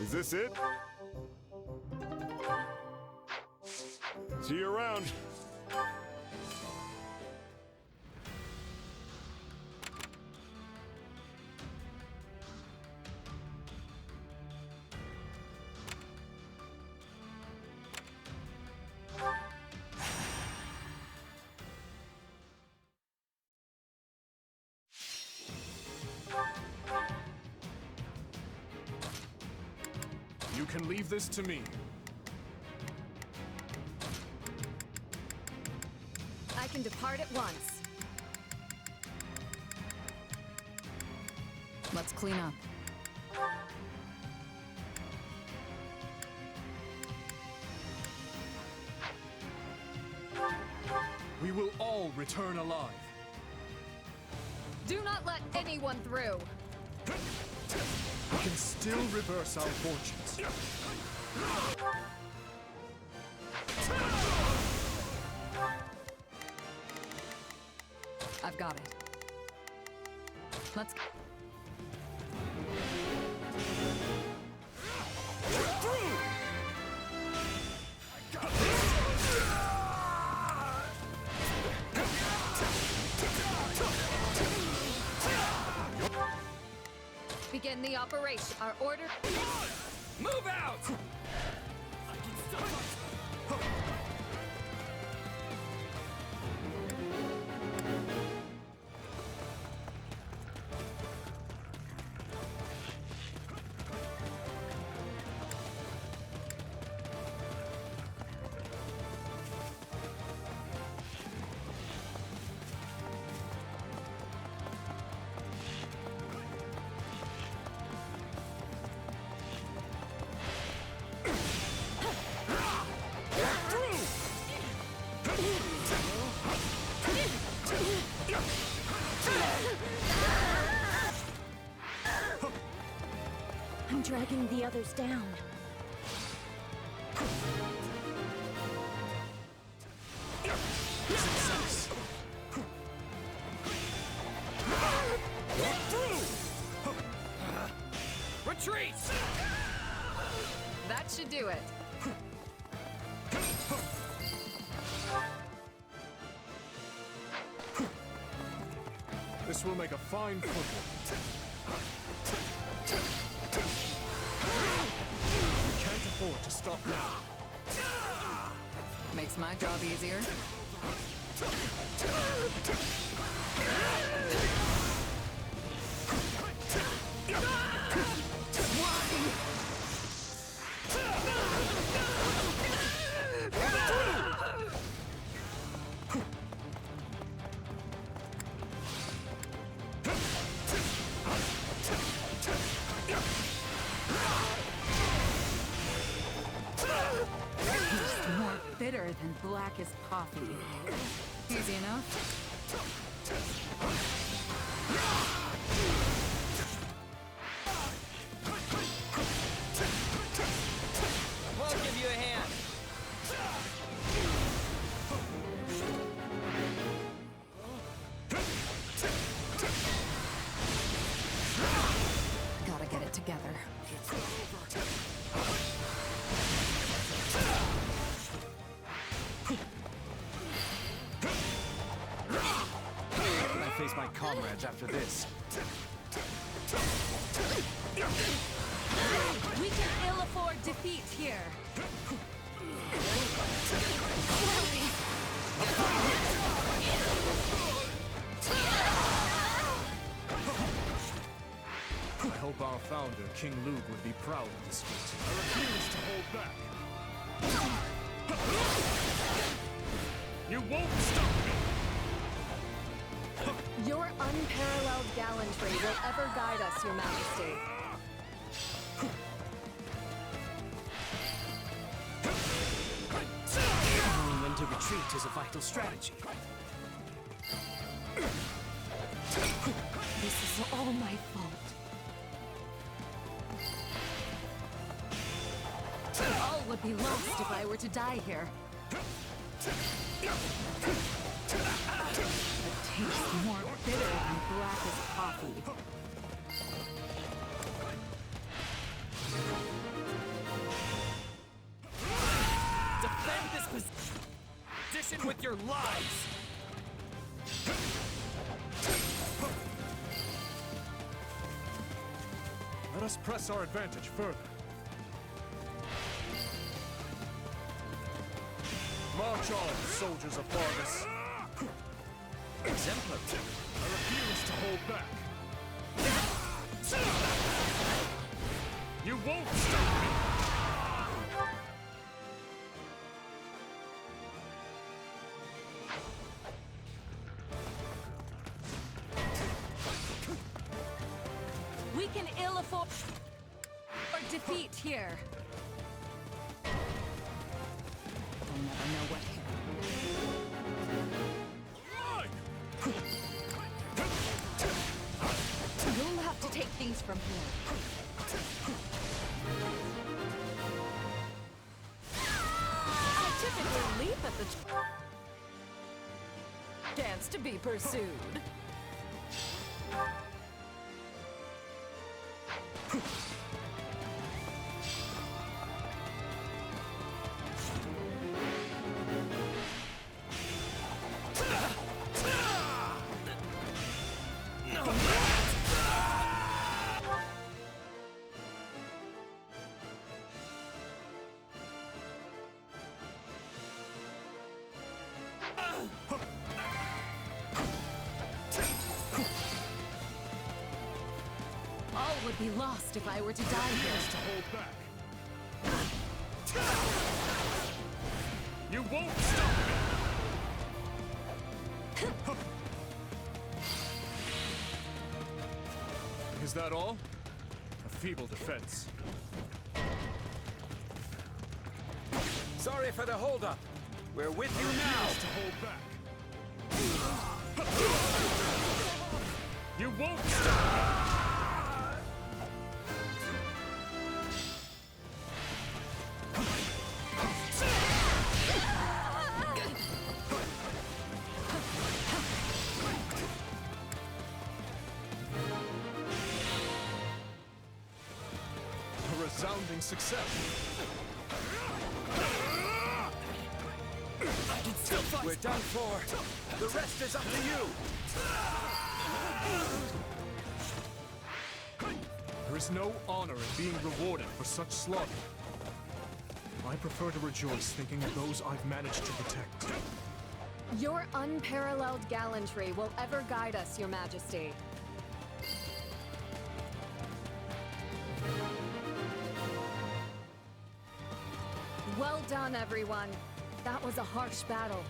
Is this it? See you around. You can leave this to me. I can depart at once. Let's clean up. We will all return alive. Do not let anyone through. We can still reverse our fortunes. I've got it. Let's go. Begin the operation. Our order. Move out! I'm dragging the others down. Success. Retreat! That should do it. This will make a fine football. We can't afford to stop now. Makes my job easier. More bitter than blackest coffee. Easy enough. We'll give you a hand. Gotta get it together. How can I face my comrades after this? We can ill afford defeat here. I hope our founder, King Luke, would be proud of this feat. I refuse to hold back. You won't stop me! Your unparalleled gallantry will ever guide us, Your Majesty. Knowing when to retreat is a vital strategy. This is all my fault. All would be lost if I were to die here. It tastes more bitter than blackest coffee. Defend this position with your lives! Let us press our advantage further. March on, soldiers of Vargas. Exemplar. I refuse to hold back. You won't stop me! We can ill afford or defeat here. I'll never know what hit. You'll have to take things from here. I typically leap at the chance to be pursued. All would be lost if I were to die here. To hold back. You won't stop me! Is that all? A feeble defense. Sorry for the holdup. We're with you now! To hold back. You won't stop! A resounding success. We're done for. The rest is up to you. There is no honor in being rewarded for such slaughter. I prefer to rejoice thinking of those I've managed to protect. Your unparalleled gallantry will ever guide us, Your Majesty. Well done, everyone. That was a harsh battle.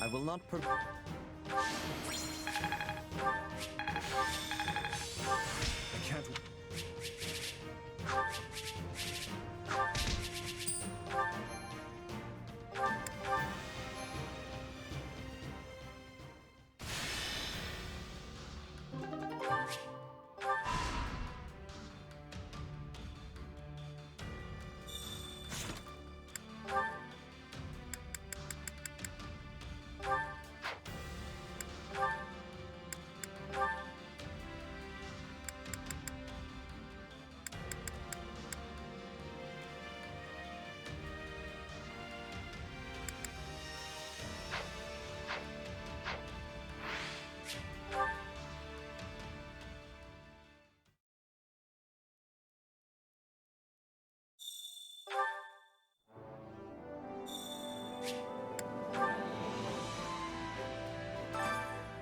I will not I can't...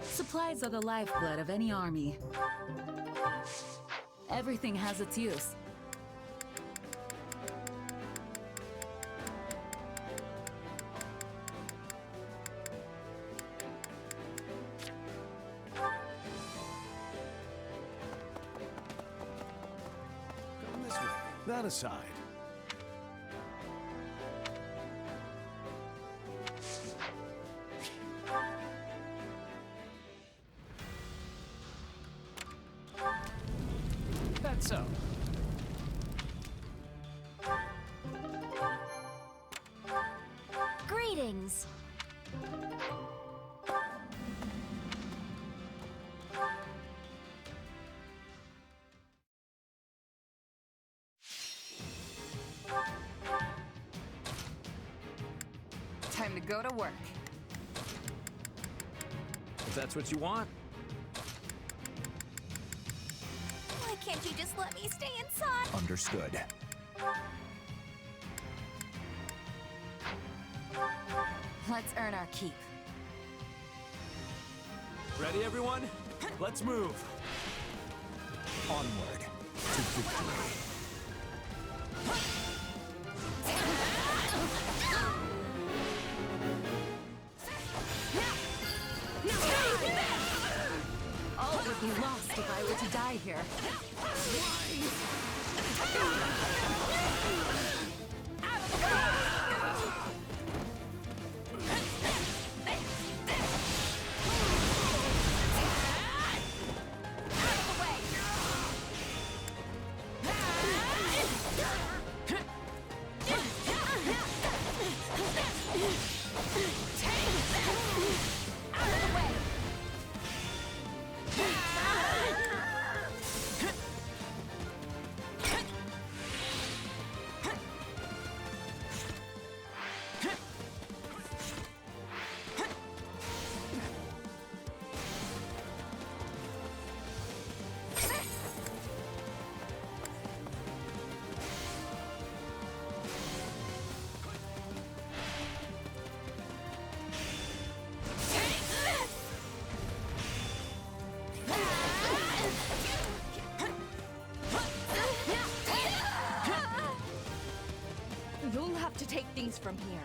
Supplies are the lifeblood of any army. Everything has its use. Come this way. That aside. That's so. Greetings. Time to go to work. If that's what you want. Why can't you just let me stay inside? Understood. Let's earn our keep. Ready, everyone? Let's move. Onward to victory. All would be lost if I were to die here. You'll have to take things from here.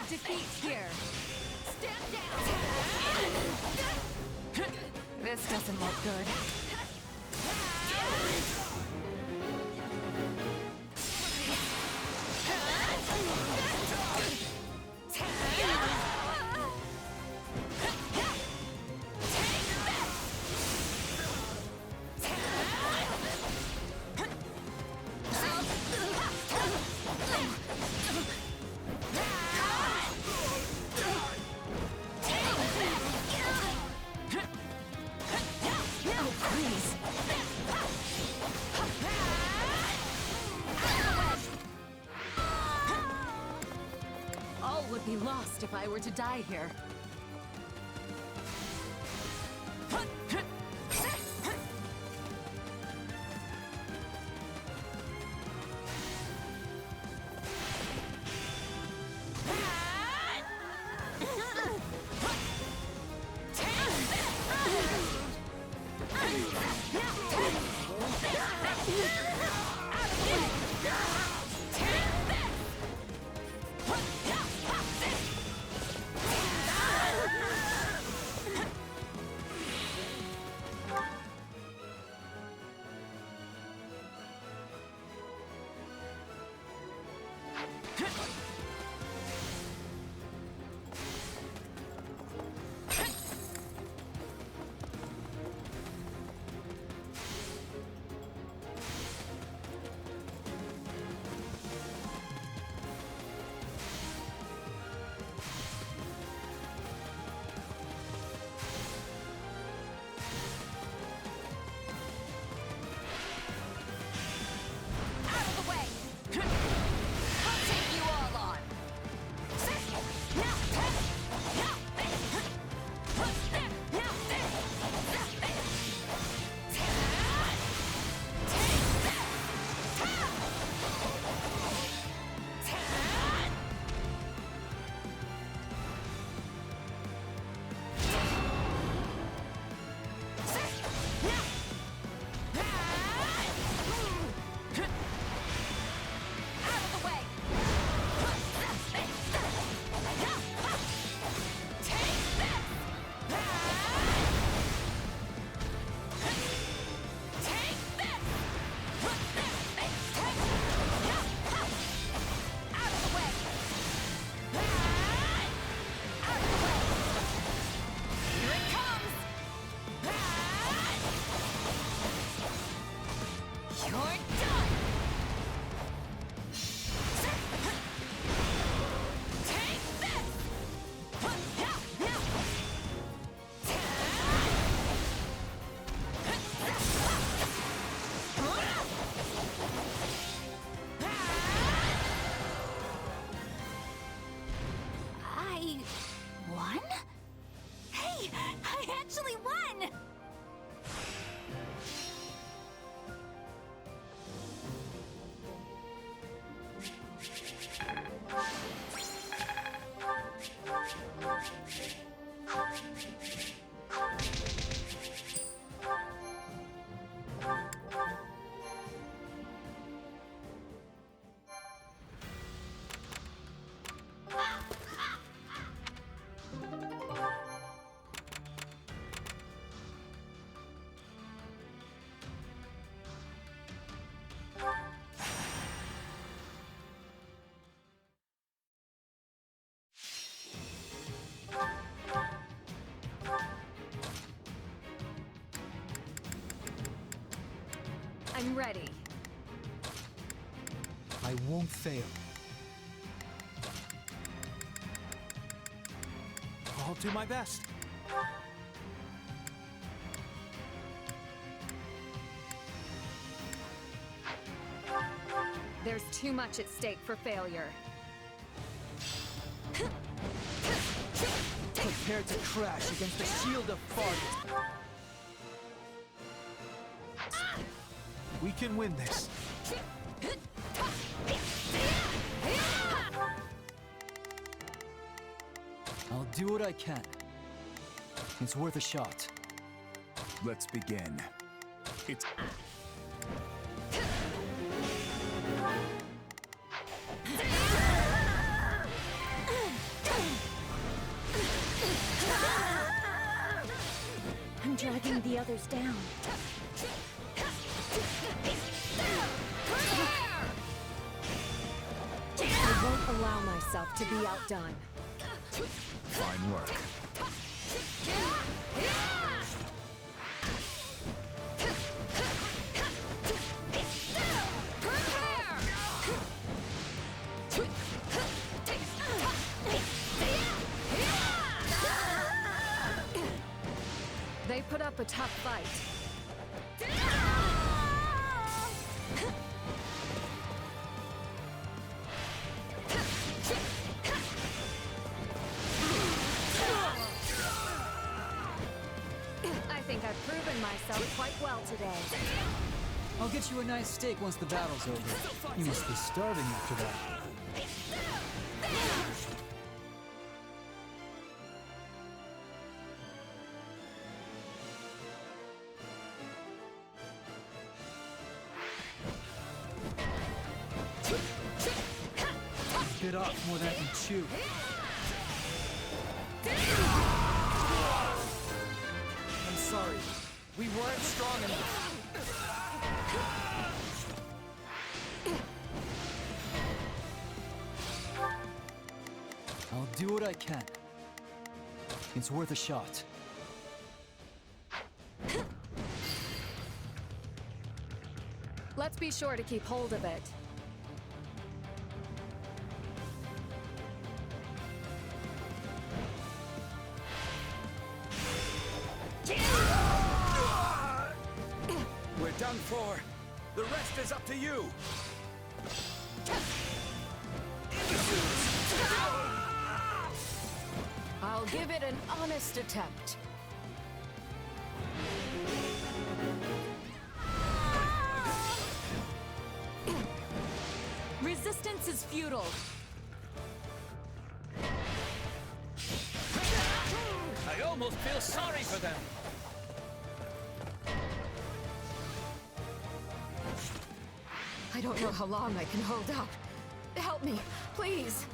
defeat here. Stand down. This doesn't look good. All would be lost if I were to die here. I'm ready. I won't fail. I'll do my best. There's too much at stake for failure. Prepare to crash against the shield of Fargus. We can win this. I'll do what I can. It's worth a shot. Let's begin. It's... the others down. I won't allow myself to be outdone. Fine work. They put up a tough fight. I think I've proven myself quite well today. I'll get you a nice steak once the battle's over. You must be starving after that. Bit off more than I can chew. I'm sorry. We weren't strong enough. I'll do what I can. It's worth a shot. Let's be sure to keep hold of it. We're done for. The rest is up to you. I'll give it an honest attempt. Resistance is futile. I almost feel sorry for them. I don't know how long I can hold out. Help me, please.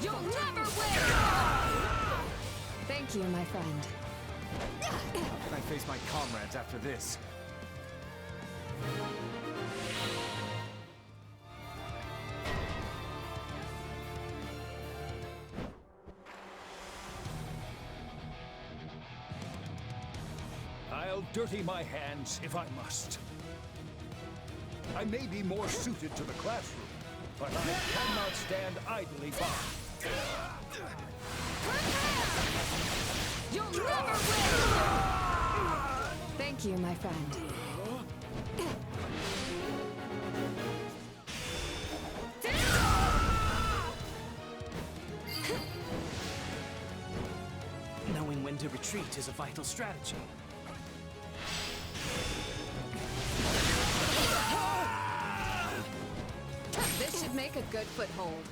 You'll never win! Thank you, my friend. How can I face my comrades after this? I'll dirty my hands if I must. I may be more suited to the classroom, but I cannot stand idly by. You'll never win! Thank you, my friend. Knowing when to retreat is a vital strategy. This should make a good foothold.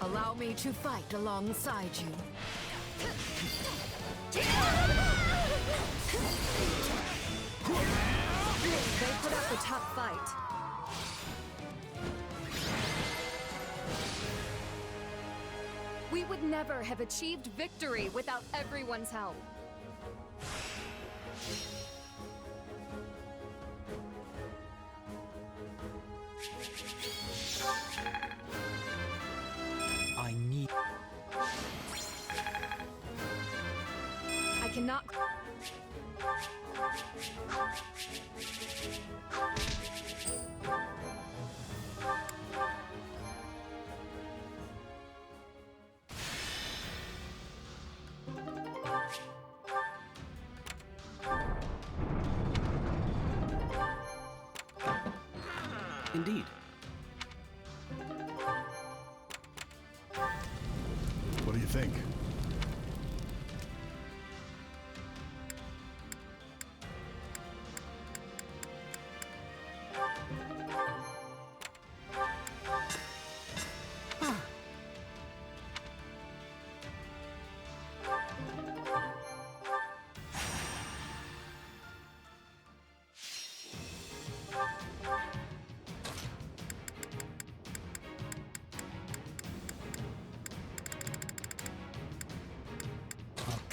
Allow me to fight alongside you. They put up a tough fight. We would never have achieved victory without everyone's help. I need... I cannot... Indeed. What do you think?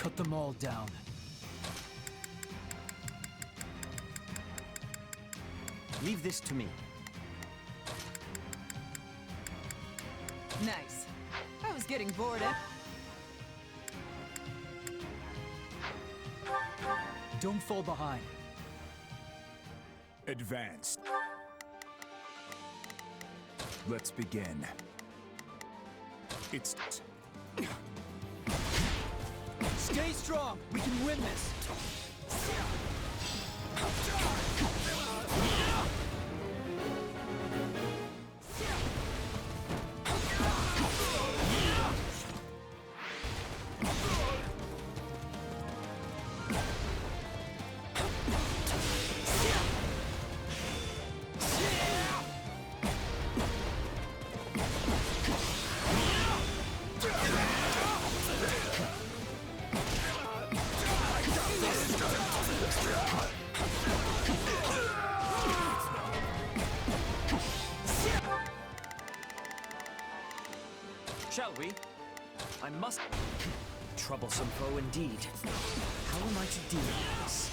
cut them all down. Leave this to me. Nice. I was getting bored. Don't fall behind. Advanced. Let's begin. It's... Stay strong! We can win this! Shall we? I must... Troublesome foe indeed. How am I to deal with this?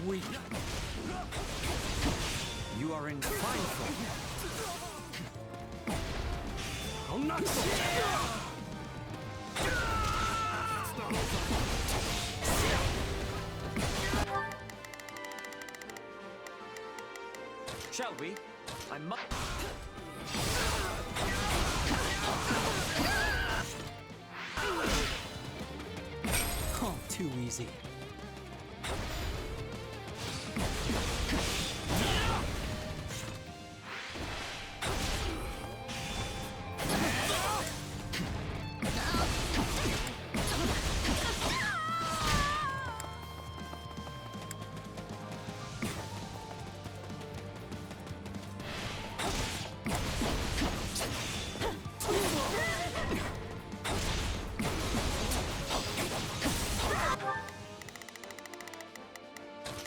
Weak. You are in fine form. Oh, not so Shall we? I must... Oh, too easy.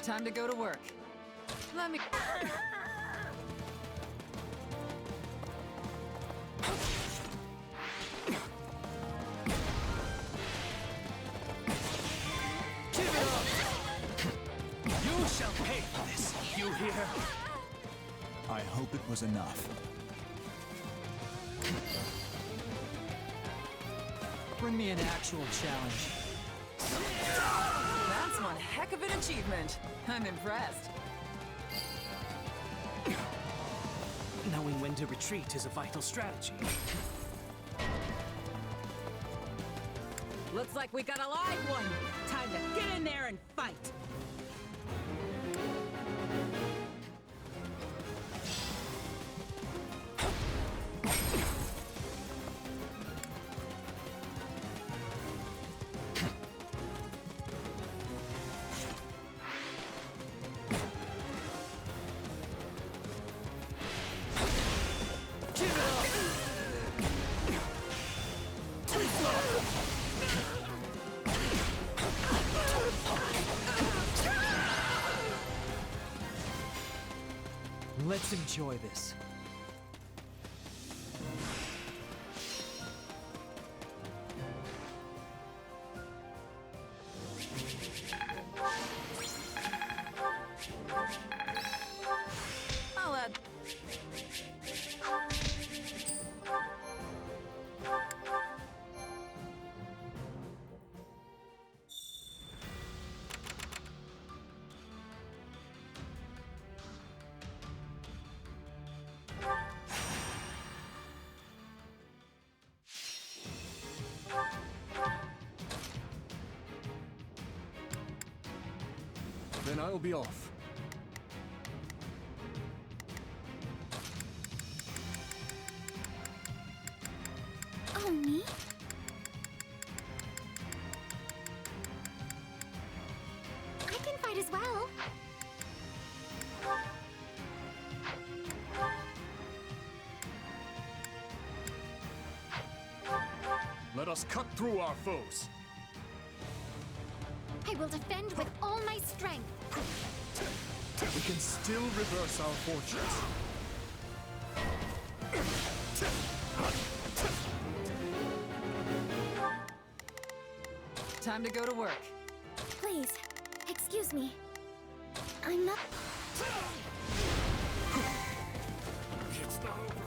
Time to go to work. Let me... You shall pay for this, you hear? I hope it was enough. Bring me an actual challenge. That's one heck of an achievement. I'm impressed. Knowing when to retreat is a vital strategy. Looks like we got a live one. Time to get in there and fight. Let's enjoy this. I'll add... Then I'll be off. Oh, me? I can fight as well. Let us cut through our foes. I will defend with all my strength. We can still reverse our fortunes. Time to go to work. Please, excuse me. I'm not... It's not over.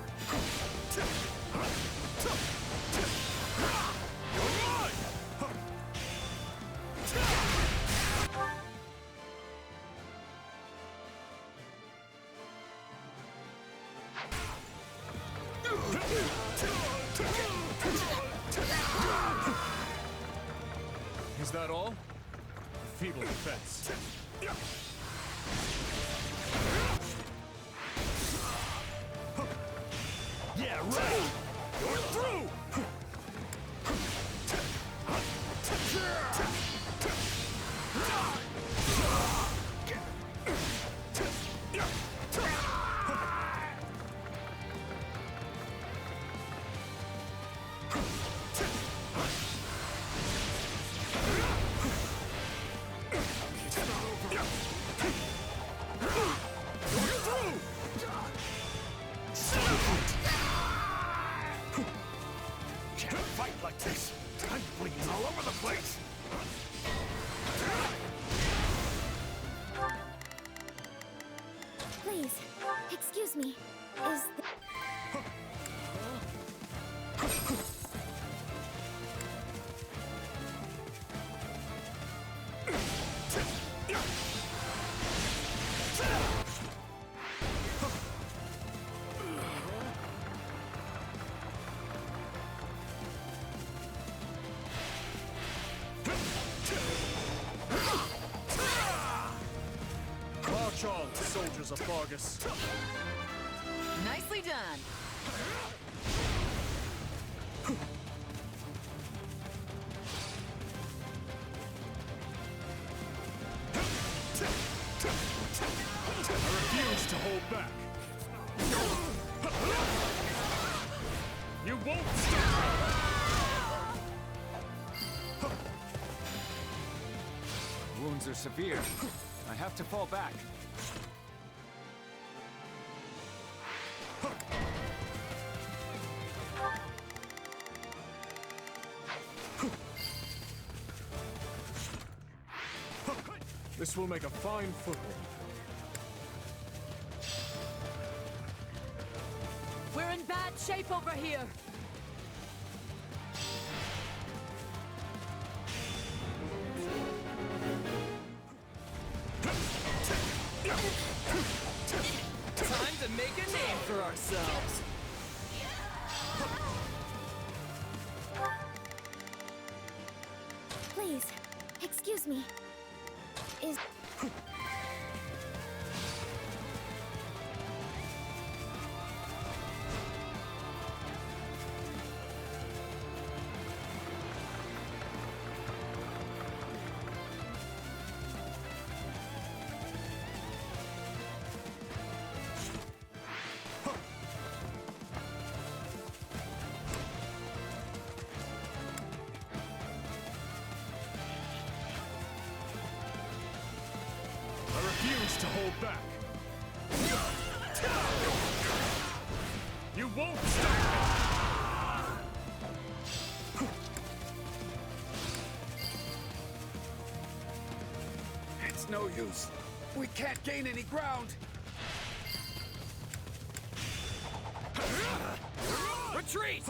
Is that all? A feeble defense. Yeah, right! You're through! Can't fight like this! I'm bleeding all over the place! Please, excuse me. Is the... March on, soldiers of Fargus. Nicely done. I refuse to hold back. You won't stop! Wounds are severe. I have to fall back. This will make a fine foothold. We're in bad shape over here. Time to make a name for ourselves. Please, excuse me. Is... I refuse to hold back. You won't stop! It's no use. We can't gain any ground. Retreat!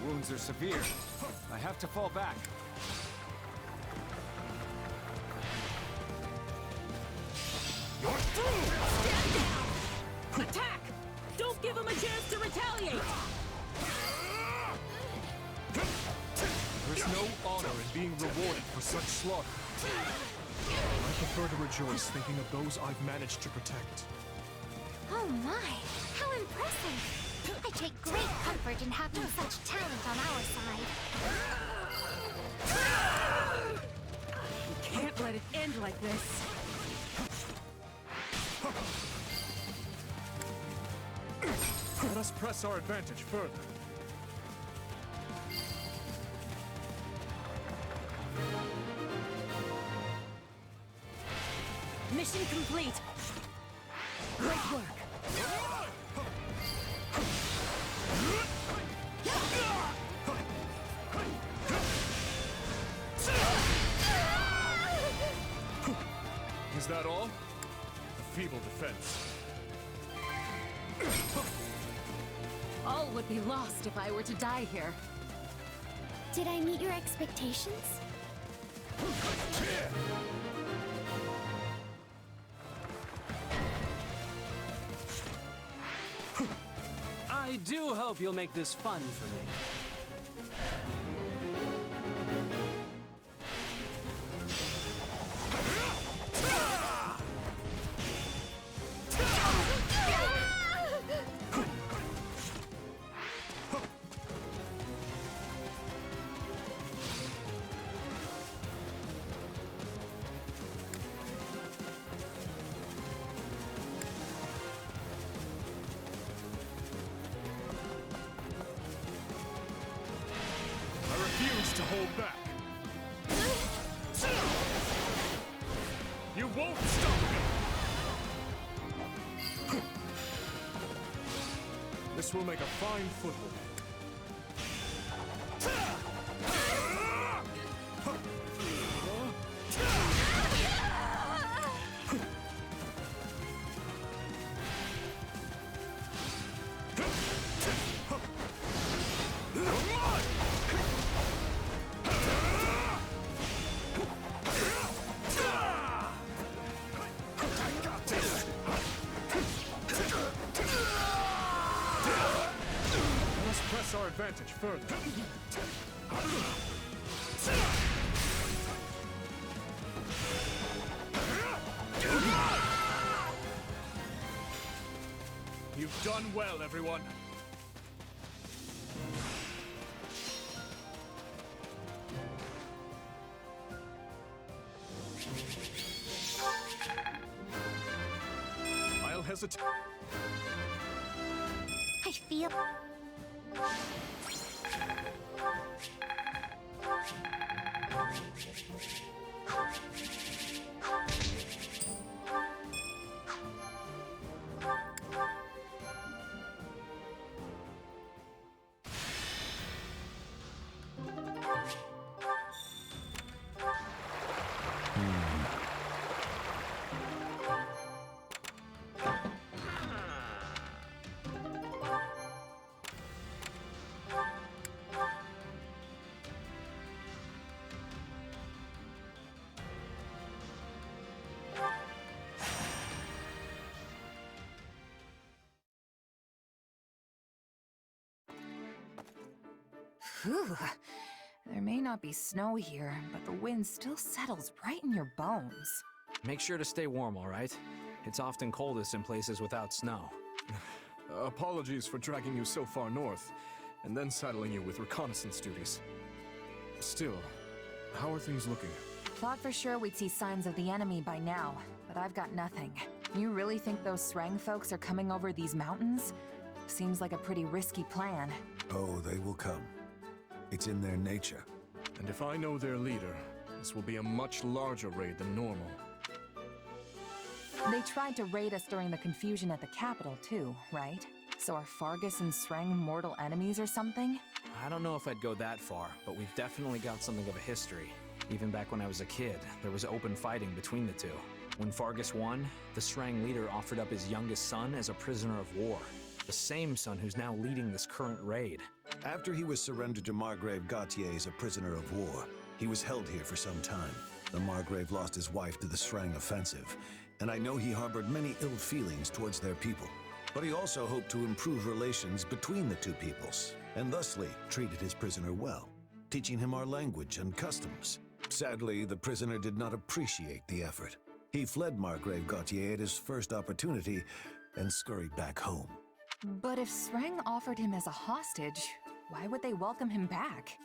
Wounds are severe. I have to fall back. You're through! Attack! Don't give him a chance to retaliate! There's no honor in being rewarded for such slaughter. I prefer to rejoice thinking of those I've managed to protect. Oh my, how impressive! I take great comfort in having such talent on our side. We can't let it end like this. Let us press our advantage further. Mission complete. Great work. Is that all? A feeble defense. All would be lost if I were to die here. Did I meet your expectations? I do hope you'll make this fun for me. To hold back. You won't stop me! This will make a fine foothold. Our advantage further. You've done well, everyone. I'll hesitate. I feel... Whew. There may not be snow here, but the wind still settles right in your bones. Make sure to stay warm, all right? It's often coldest in places without snow. Apologies for dragging you so far north, and then saddling you with reconnaissance duties. Still, how are things looking? Thought for sure we'd see signs of the enemy by now, but I've got nothing. You really think those Srang folks are coming over these mountains? Seems like a pretty risky plan. Oh, they will come. It's in their nature. And if I know their leader, this will be a much larger raid than normal. They tried to raid us during the confusion at the capital too, right? So are Fargus and Srang mortal enemies or something? I don't know if I'd go that far, but we've definitely got something of a history. Even back when I was a kid, there was open fighting between the two. When Fargus won, the Srang leader offered up his youngest son as a prisoner of war. The same son who's now leading this current raid. After he was surrendered to Margrave Gautier as a prisoner of war, he was held here for some time. The Margrave lost his wife to the Srang offensive, and I know he harbored many ill feelings towards their people. But he also hoped to improve relations between the two peoples, and thusly treated his prisoner well, teaching him our language and customs. Sadly, the prisoner did not appreciate the effort. He fled Margrave Gautier at his first opportunity and scurried back home. But if Srang offered him as a hostage, why would they welcome him back?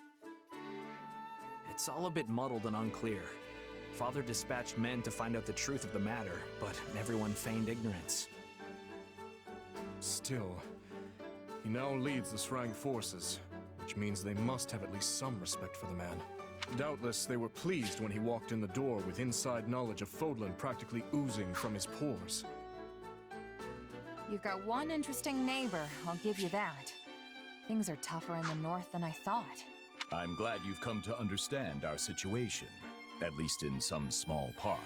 It's all a bit muddled and unclear. Father dispatched men to find out the truth of the matter, but everyone feigned ignorance. Still, he now leads the Srang forces, which means they must have at least some respect for the man. Doubtless they were pleased when he walked in the door with inside knowledge of Fodlan practically oozing from his pores. You've got one interesting neighbor, I'll give you that. Things are tougher in the north than I thought. I'm glad you've come to understand our situation, at least in some small part.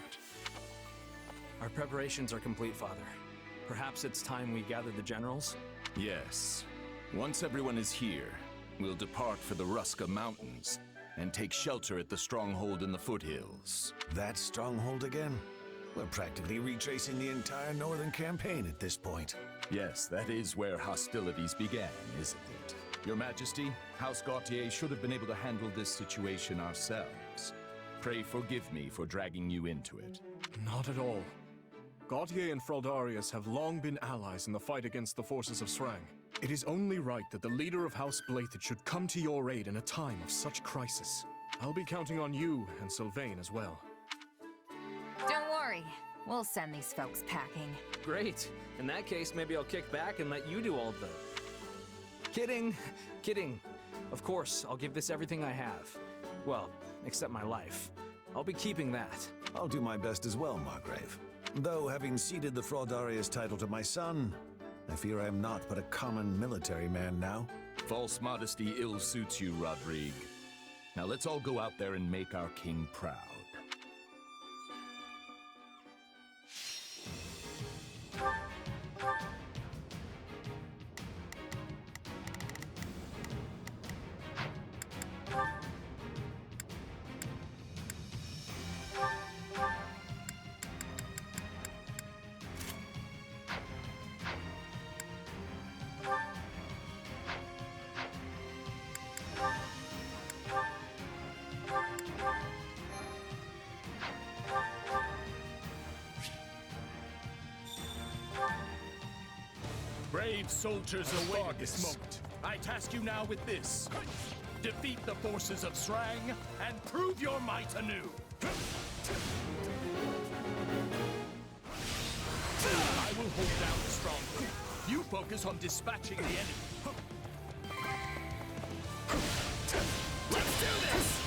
Our preparations are complete, Father. Perhaps it's time we gather the generals? Yes. Once everyone is here, we'll depart for the Ruska Mountains and take shelter at the stronghold in the foothills. That stronghold again? We're practically retracing the entire northern campaign at this point. Yes, that is where hostilities began, isn't it? Your Majesty, House Gautier should have been able to handle this situation ourselves. Pray forgive me for dragging you into it. Not at all. Gautier and Fraldarius have long been allies in the fight against the forces of Srang. It is only right that the leader of House Blathid should come to your aid in a time of such crisis. I'll be counting on you and Sylvain as well. Don't worry, we'll send these folks packing. Great. In that case, maybe I'll kick back and let you do all the... Kidding. Kidding. Of course, I'll give this everything I have. Well, except my life. I'll be keeping that. I'll do my best as well, Margrave. Though, having ceded the Fraldarius title to my son, I fear I am not but a common military man now. False modesty ill suits you, Rodrigue. Now let's all go out there and make our king proud. Brave soldiers await this moment. I task you now with this. Defeat the forces of Srang and prove your might anew. I will hold down the stronghold. You focus on dispatching the enemy. Let's do this!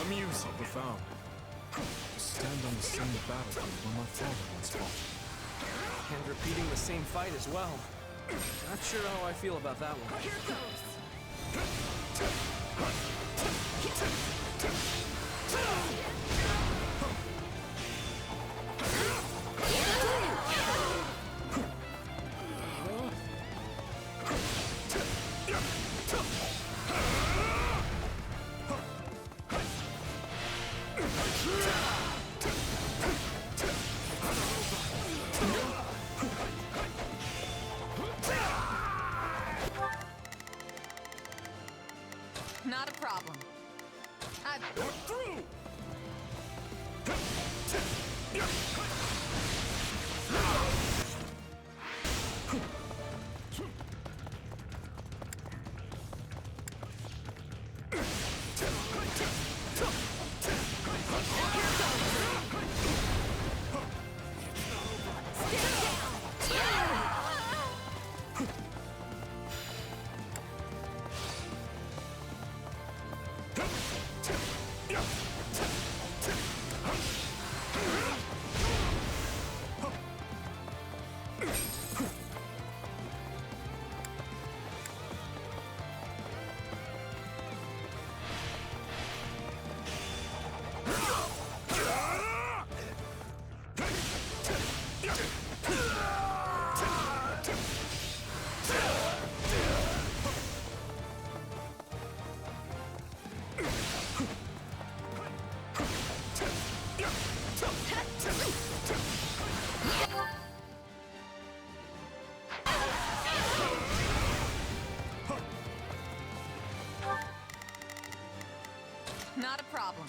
Amusing. Profound. To stand on the same battlefield where my father once fought. And repeating the same fight as well. Not sure how I feel about that one. Here goes! Not a problem. You're through! Not a problem.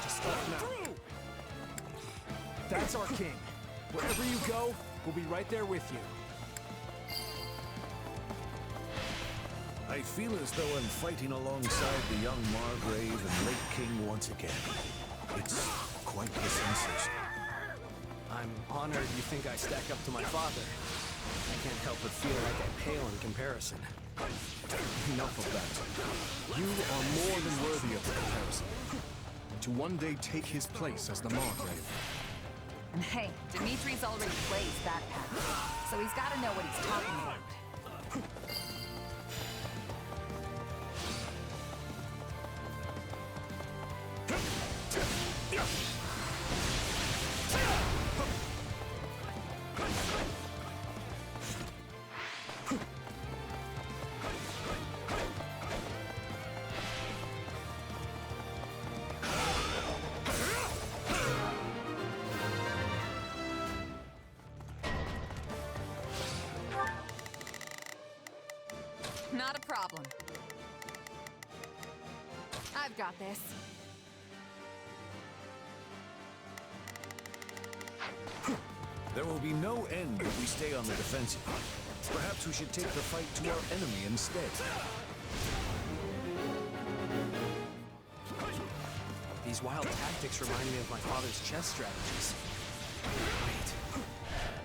To start now. That's our king. Wherever you go, we'll be right there with you. I feel as though I'm fighting alongside the young Margrave and late king once again. It's quite the sensation. I'm honored you think I stack up to my father. I can't help but feel like I pale in comparison. Enough of that. You are more than worthy of the comparison. To one day take his place as the Margrave. And hey, Dimitri's already blazed that path, so he's gotta know what he's talking about. Not a problem. I've got this. There will be no end if we stay on the defensive. Perhaps we should take the fight to our enemy instead. These wild tactics remind me of my father's chess strategies. Wait,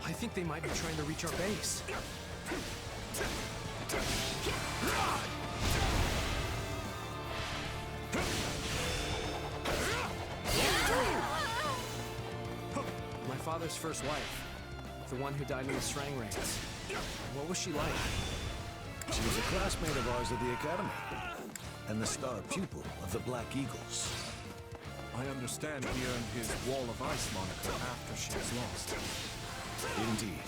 I think they might be trying to reach our base. My father's first wife, the one who died in the Srang raids. What was she like? She was a classmate of ours at the academy, and the star pupil of the Black Eagles. I understand he earned his Wall of Ice moniker after she was lost. Indeed.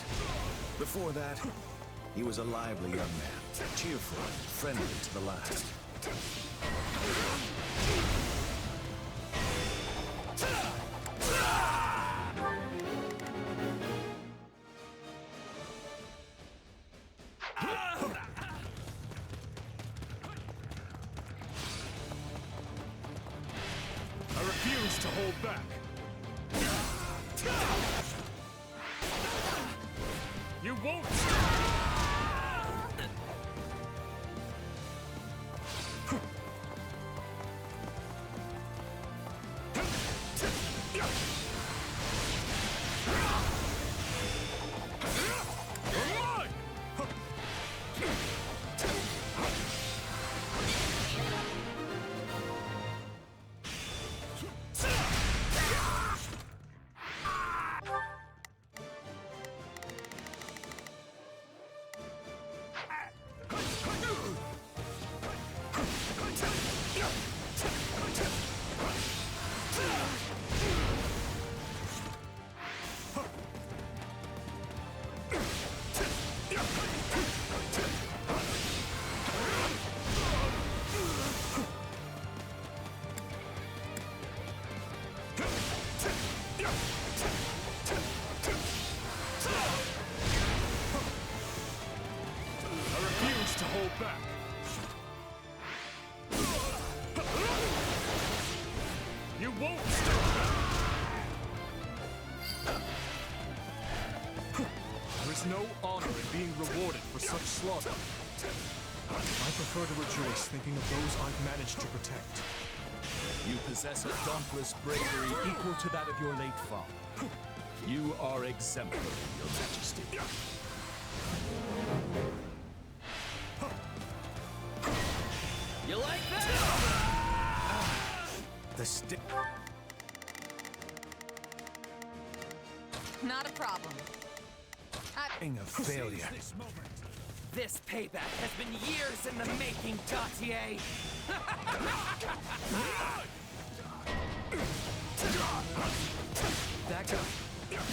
Before that, he was a lively young man, cheerful, friendly to the last. I refuse to hold back. You won't stop! Back. You won't stop. There is no honor in being rewarded for such slaughter. I prefer to rejoice thinking of those I've managed to protect. You possess a dauntless bravery equal to that of your late father. You are exemplary, Your Majesty. You like that? The stick. Not a problem. Being a failure. This payback has been years in the making, Gautier!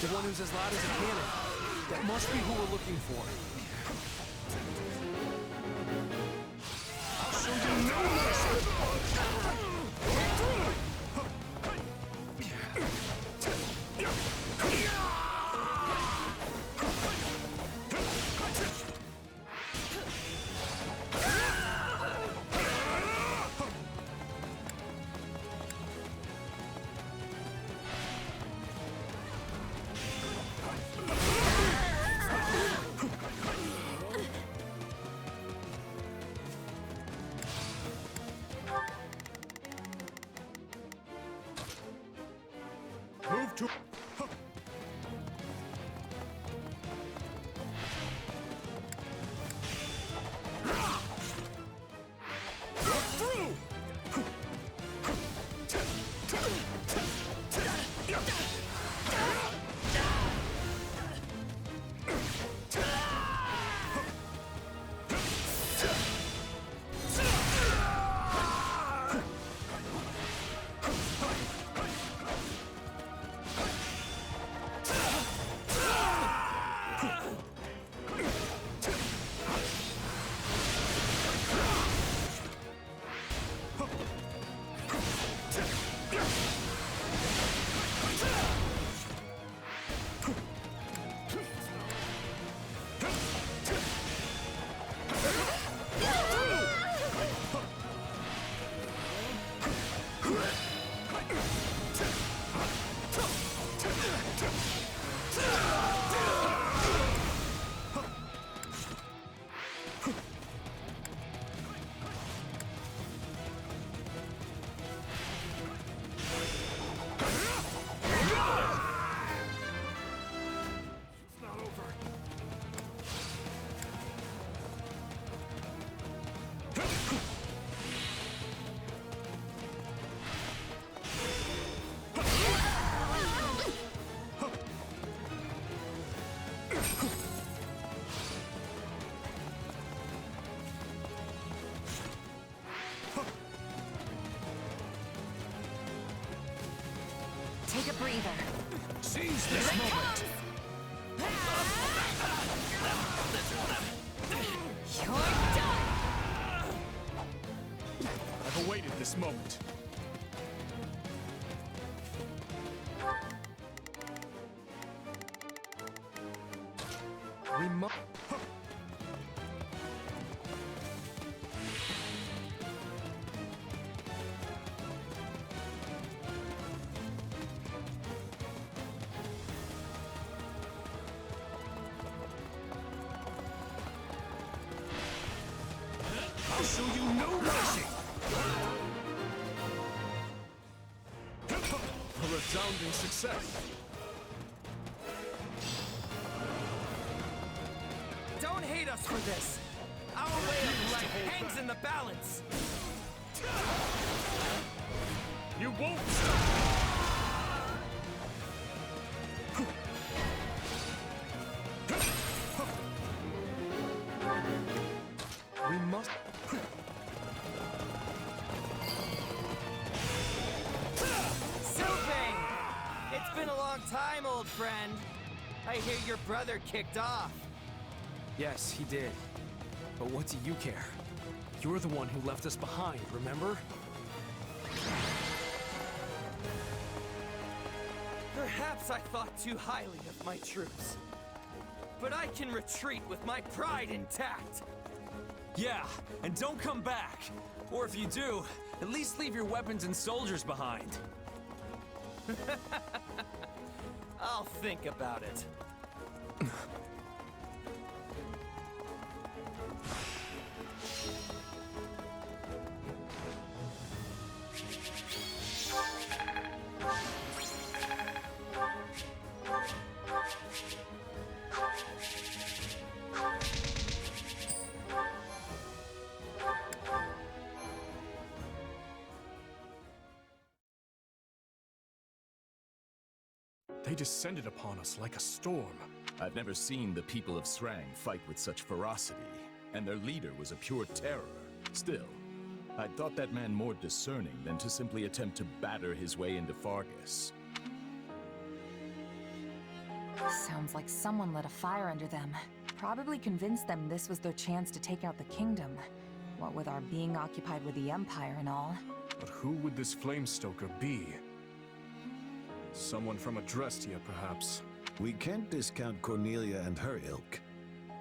The one who's as loud as a cannon. That must be who we're looking for. I'll show you no mercy! Move to... Take a breather. Seize this moment! You're done! I've awaited this moment. We must... I'll show you no mercy! A resounding success. Don't hate us for this. Our way of life hangs in the balance. You won't stop! We must... Sylvain! It's been a long time, old friend. I hear your brother kicked off. Yes, he did. But what do you care? You're the one who left us behind, remember? Perhaps I thought too highly of my troops. But I can retreat with my pride intact. Yeah, and don't come back. Or if you do, at least leave your weapons and soldiers behind. I'll think about it. They descended upon us like a storm. I've never seen the people of Srang fight with such ferocity, and their leader was a pure terror. Still, I thought that man more discerning than to simply attempt to batter his way into Fargus. Sounds like someone lit a fire under them. Probably convinced them this was their chance to take out the kingdom. What with our being occupied with the Empire and all. But who would this Flamestoker be? Someone from Adrestia, perhaps. We can't discount Cornelia and her ilk.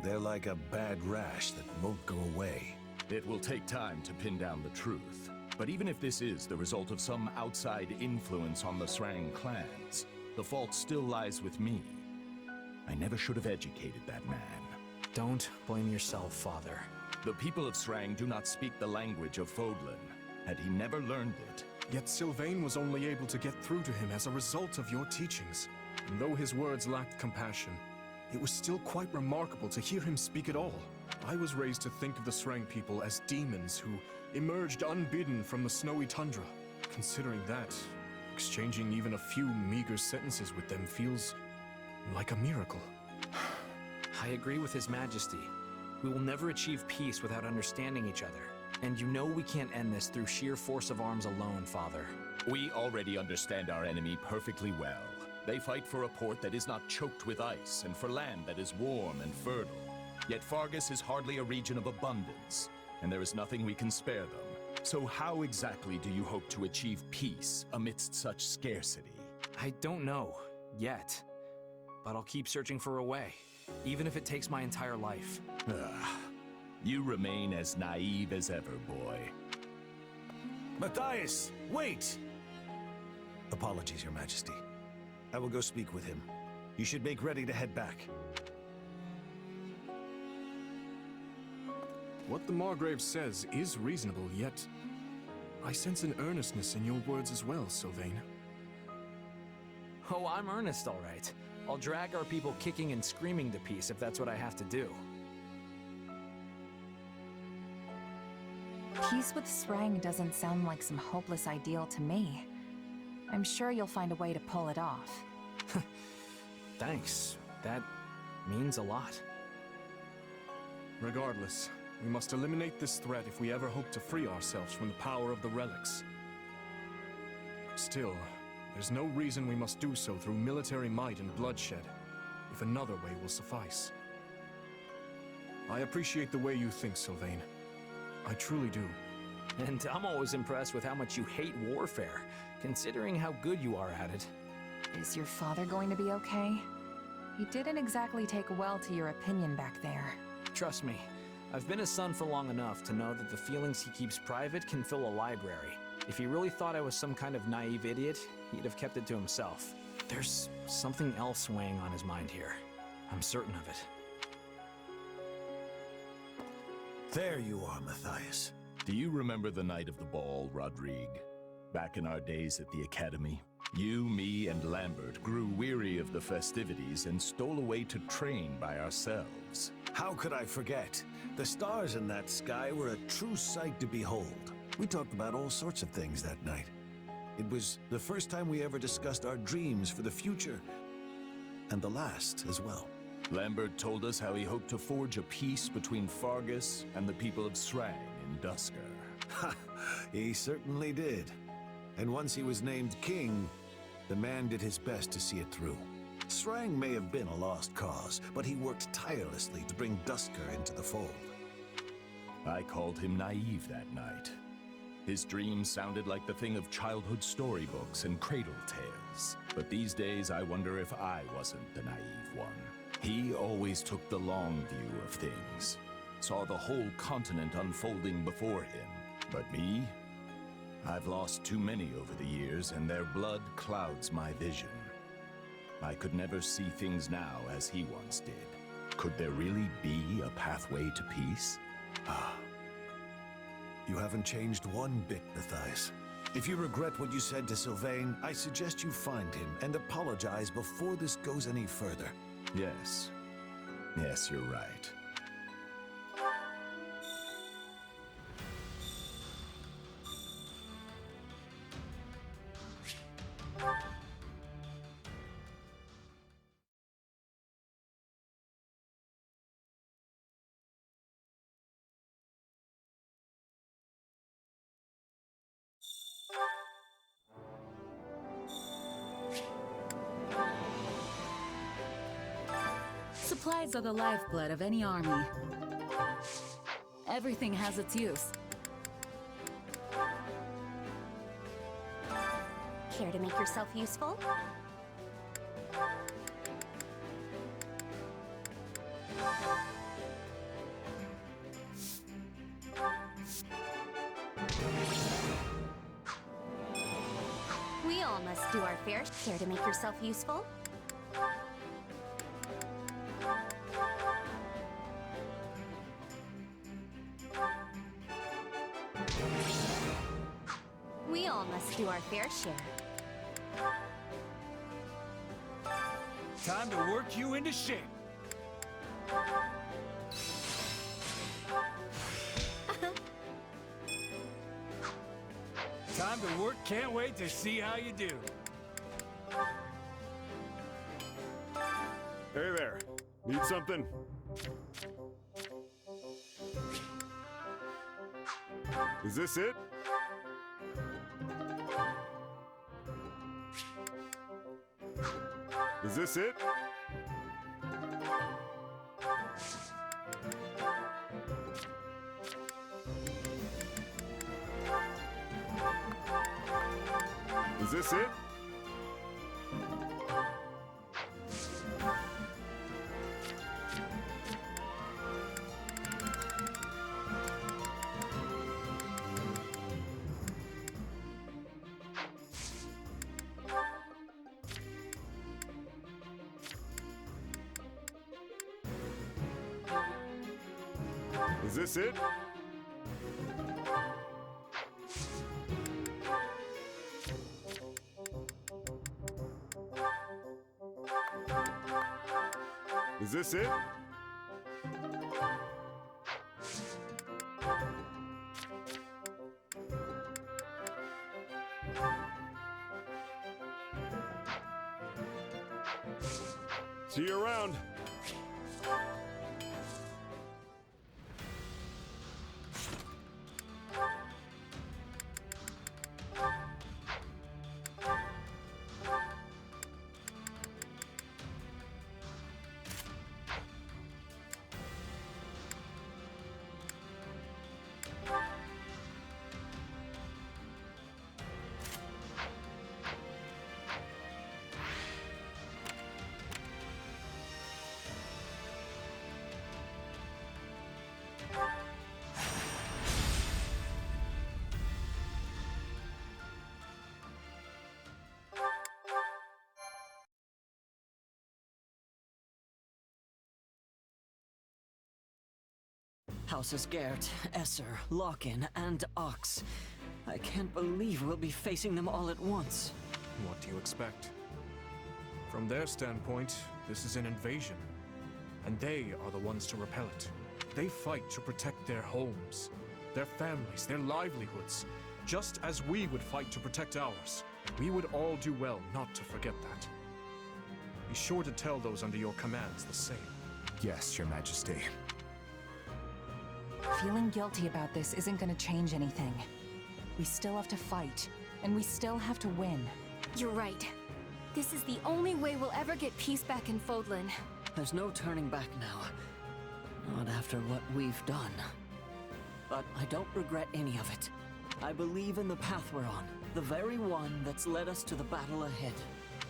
They're like a bad rash that won't go away. It will take time to pin down the truth. But even if this is the result of some outside influence on the Srang clans, the fault still lies with me. I never should have educated that man. Don't blame yourself, Father. The people of Srang do not speak the language of Fodlan. Had he never learned it... Yet Sylvain was only able to get through to him as a result of your teachings. And though his words lacked compassion, it was still quite remarkable to hear him speak at all. I was raised to think of the Srang people as demons who emerged unbidden from the snowy tundra. Considering that, exchanging even a few meager sentences with them feels like a miracle. I agree with His Majesty. We will never achieve peace without understanding each other. And you know we can't end this through sheer force of arms alone, Father. We already understand our enemy perfectly well. They fight for a port that is not choked with ice, and for land that is warm and fertile. Yet Fargus is hardly a region of abundance, and there is nothing we can spare them. So how exactly do you hope to achieve peace amidst such scarcity? I don't know, yet. But I'll keep searching for a way, even if it takes my entire life. You remain as naive as ever, boy. Matthias, wait! Apologies, Your Majesty. I will go speak with him. You should make ready to head back. What the Margrave says is reasonable, yet I sense an earnestness in your words as well, Sylvain. Oh, I'm earnest, all right. I'll drag our people kicking and screaming to peace if that's what I have to do. Peace with Srang doesn't sound like some hopeless ideal to me. I'm sure you'll find a way to pull it off. Thanks. That means a lot. Regardless, we must eliminate this threat if we ever hope to free ourselves from the power of the relics. Still, there's no reason we must do so through military might and bloodshed, if another way will suffice. I appreciate the way you think, Sylvain. I truly do. And I'm always impressed with how much you hate warfare, considering how good you are at it. Is your father going to be okay? He didn't exactly take well to your opinion back there. Trust me, I've been his son for long enough to know that the feelings he keeps private can fill a library. If he really thought I was some kind of naive idiot, he'd have kept it to himself. There's something else weighing on his mind here. I'm certain of it. There you are, Matthias. Do you remember the night of the ball, Rodrigue? Back in our days at the Academy? You, me, and Lambert grew weary of the festivities and stole away to train by ourselves. How could I forget? The stars in that sky were a true sight to behold. We talked about all sorts of things that night. It was the first time we ever discussed our dreams for the future, and the last as well. Lambert told us how he hoped to forge a peace between Fargus and the people of Srang in Dusker. Ha! He certainly did. And once he was named king, the man did his best to see it through. Srang may have been a lost cause, but he worked tirelessly to bring Dusker into the fold. I called him naive that night. His dreams sounded like the thing of childhood storybooks and cradle tales. But these days, I wonder if I wasn't the naive one. He always took the long view of things, saw the whole continent unfolding before him. But me? I've lost too many over the years, and their blood clouds my vision. I could never see things now as he once did. Could there really be a pathway to peace? You haven't changed one bit, Matthias. If you regret what you said to Sylvain, I suggest you find him and apologize before this goes any further. Yes. Yes, you're right. Supplies are the lifeblood of any army. Everything has its use. Care to make yourself useful? We all must do our fair share to make yourself useful. We all must do our fair share. Time to work you into shape. Time to work, can't wait to see how you do. Hey there. Need something? Is this it? Is this it? Is this it? Is this it? Is this it? See you around. Houses Gert, Esser, Locken, and Ox. I can't believe we'll be facing them all at once. What do you expect? From their standpoint, this is an invasion. And they are the ones to repel it. They fight to protect their homes, their families, their livelihoods, just as we would fight to protect ours. We would all do well not to forget that. Be sure to tell those under your commands the same. Yes, Your Majesty. Feeling guilty about this isn't gonna change anything. We still have to fight, and we still have to win. You're right. This is the only way we'll ever get peace back in Fodlan. There's no turning back now. Not after what we've done. But I don't regret any of it. I believe in the path we're on, the very one that's led us to the battle ahead.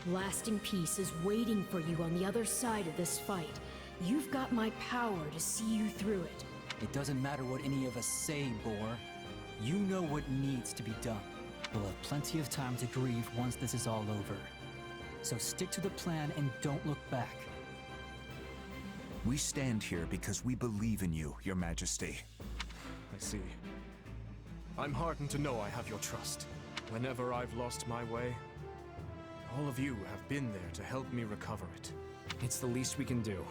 Lasting peace is waiting for you on the other side of this fight. You've got my power to see you through it. It doesn't matter what any of us say, Boar. You know what needs to be done. We'll have plenty of time to grieve once this is all over. So stick to the plan and don't look back. We stand here because we believe in you, Your Majesty. I see. I'm heartened to know I have your trust. Whenever I've lost my way, all of you have been there to help me recover it. It's the least we can do.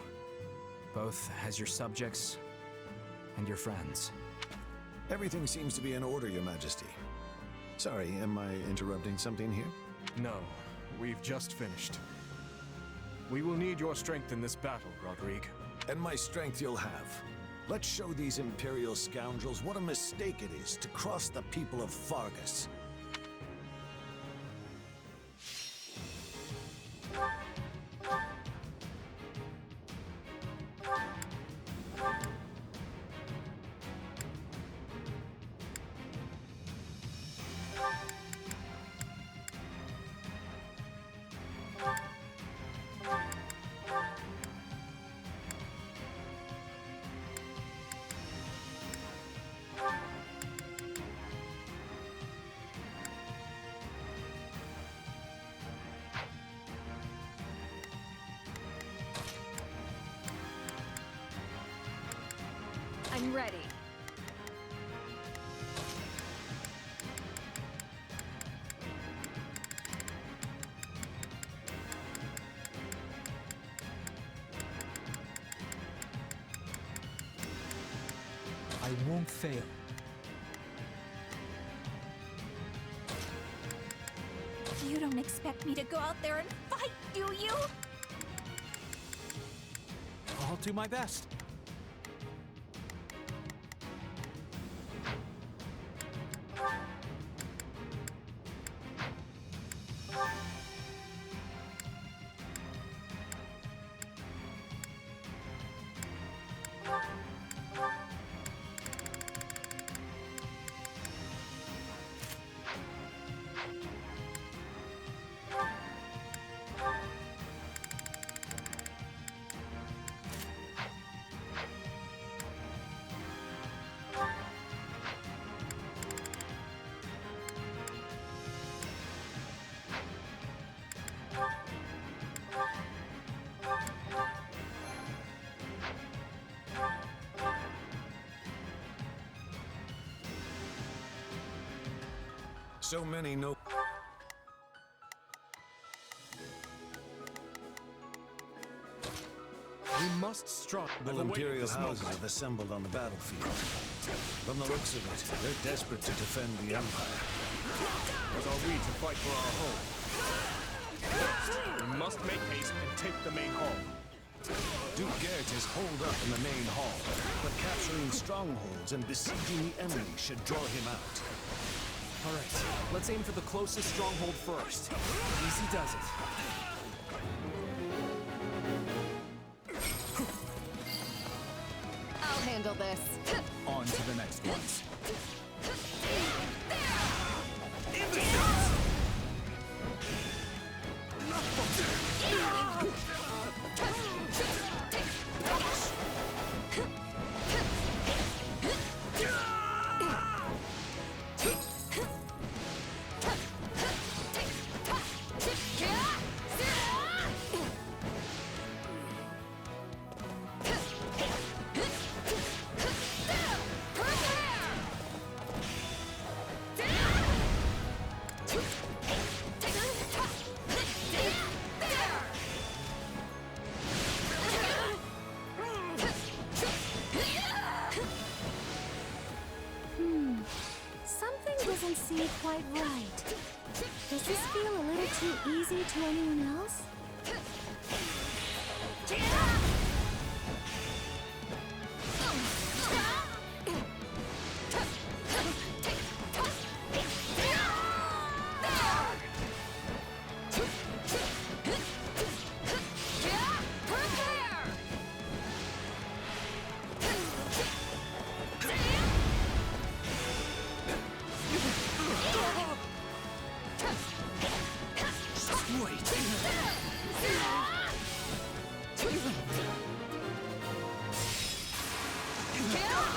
Both as your subjects and your friends. Everything seems to be in order, Your Majesty. Sorry, am I interrupting something here? No, we've just finished. We will need your strength in this battle, Rodrigue. And my strength you'll have. Let's show these Imperial scoundrels what a mistake it is to cross the people of Fargus. when ready. I won't fail. You don't expect me to go out there and fight, do you? I'll do my best. So many no. We must strike. The Imperial houses have assembled on the battlefield. From the looks of it, they're desperate to defend the Empire. As are we to fight for our home. We must make haste and take the main hall. Duke Garrett is holed up in the main hall, but capturing strongholds and besieging the enemy should draw him out. All right, let's aim for the closest stronghold first. Easy does it. I'll handle this. On to the next ones. Something doesn't seem quite right. Does this feel a little too easy to anyone else?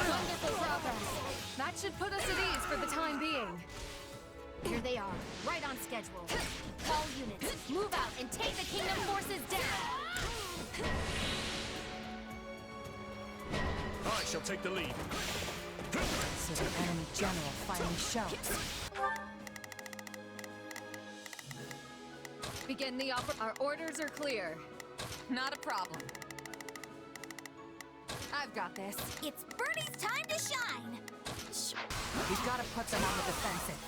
Wonderful progress. That should put us at ease for the time being. Here they are, right on schedule. All units, move out and take the Kingdom forces down! I shall take the lead. So the enemy general finally shows. Begin the Our orders are clear. Not a problem. I've got this. It's Birdie's time to shine! We've got to put them on the defensive.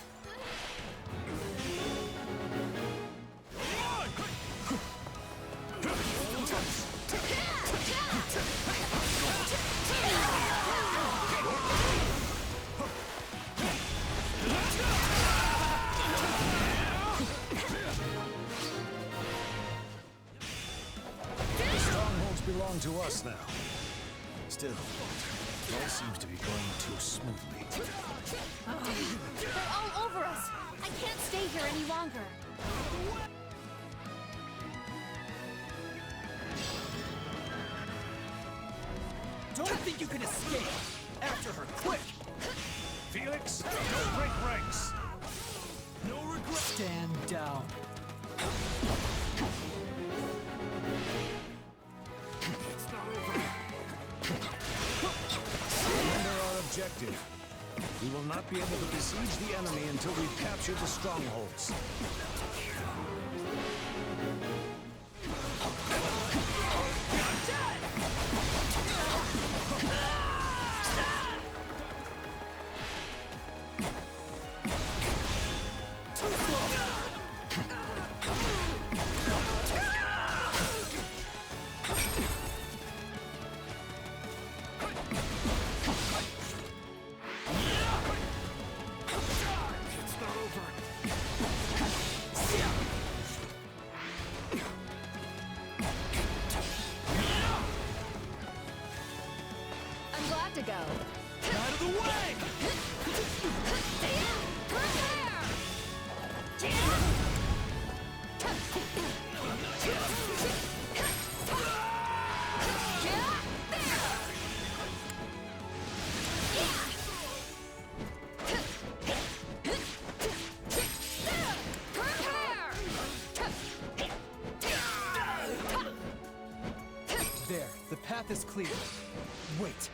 The strongholds belong to us now. Still, it all seems to be going too smoothly. They're all over us! I can't stay here any longer! Don't think you can escape! After her, quick! Felix, don't break ranks! No regret! Stand down. It's not over. initiative. We will not be able to besiege the enemy until we've captured the strongholds. I'm glad to go. Out of the way! There, the path is clear. Wait.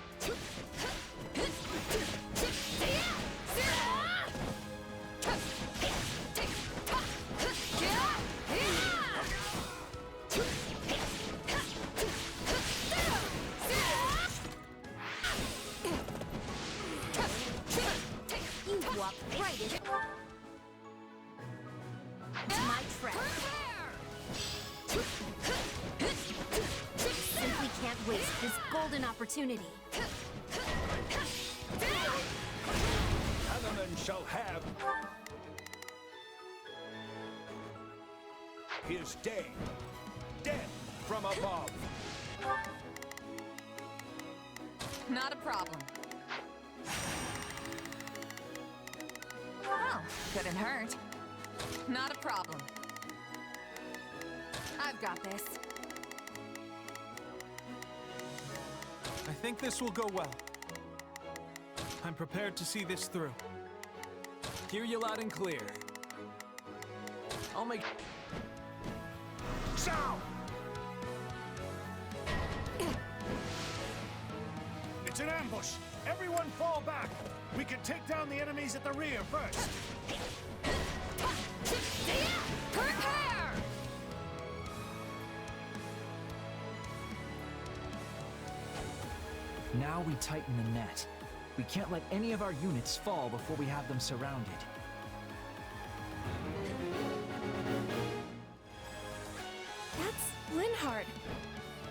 You walk right into my trap. Simply can't waste this golden opportunity. Element shall have his day. Death from above. Not a problem. Well, couldn't hurt. Not a problem. I've got this. I think this will go well. I'm prepared to see this through. Hear you loud and clear. I'll make... Sound! It's an ambush! Everyone fall back! We can take down the enemies at the rear first! Prepare! Now we tighten the net. We can't let any of our units fall before we have them surrounded. That's Linhardt.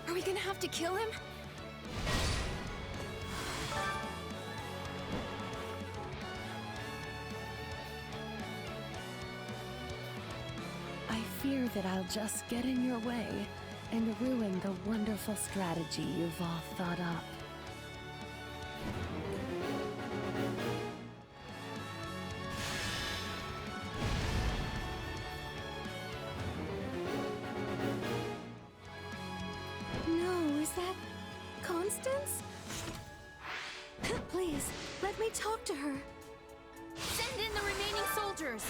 Are we gonna have to kill him? I fear that I'll just get in your way and ruin the wonderful strategy you've all thought up. No, is that Constance? Please, let me talk to her. Send in the remaining soldiers.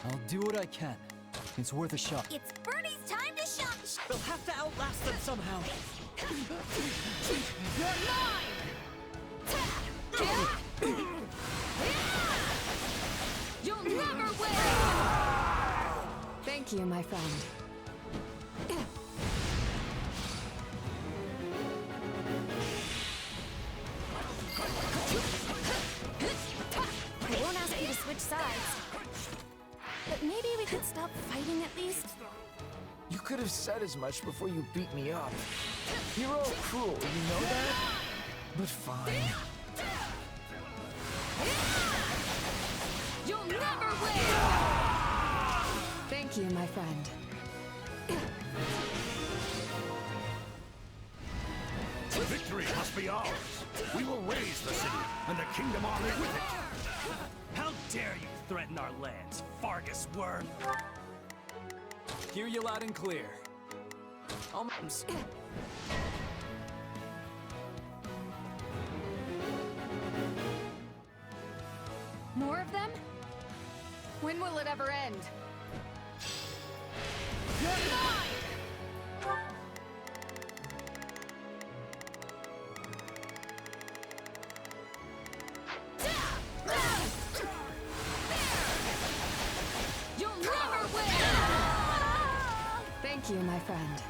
I'll do what I can. It's worth a shot. It's Bernie's time to shine. We'll have to outlast them somehow. You're mine. You'll never win! Thank you, my friend. I won't ask you to switch sides. But maybe we could stop fighting at least. You could have said as much before you beat me up. You're all cruel, you know that? But fine. You'll never win! Thank you, my friend. Victory must be ours. We will raise the city, and the Kingdom Army with it. How dare you threaten our lands, Fargus worm! Hear you loud and clear. More of them? When will it ever end? You'll never win! Thank you, my friend.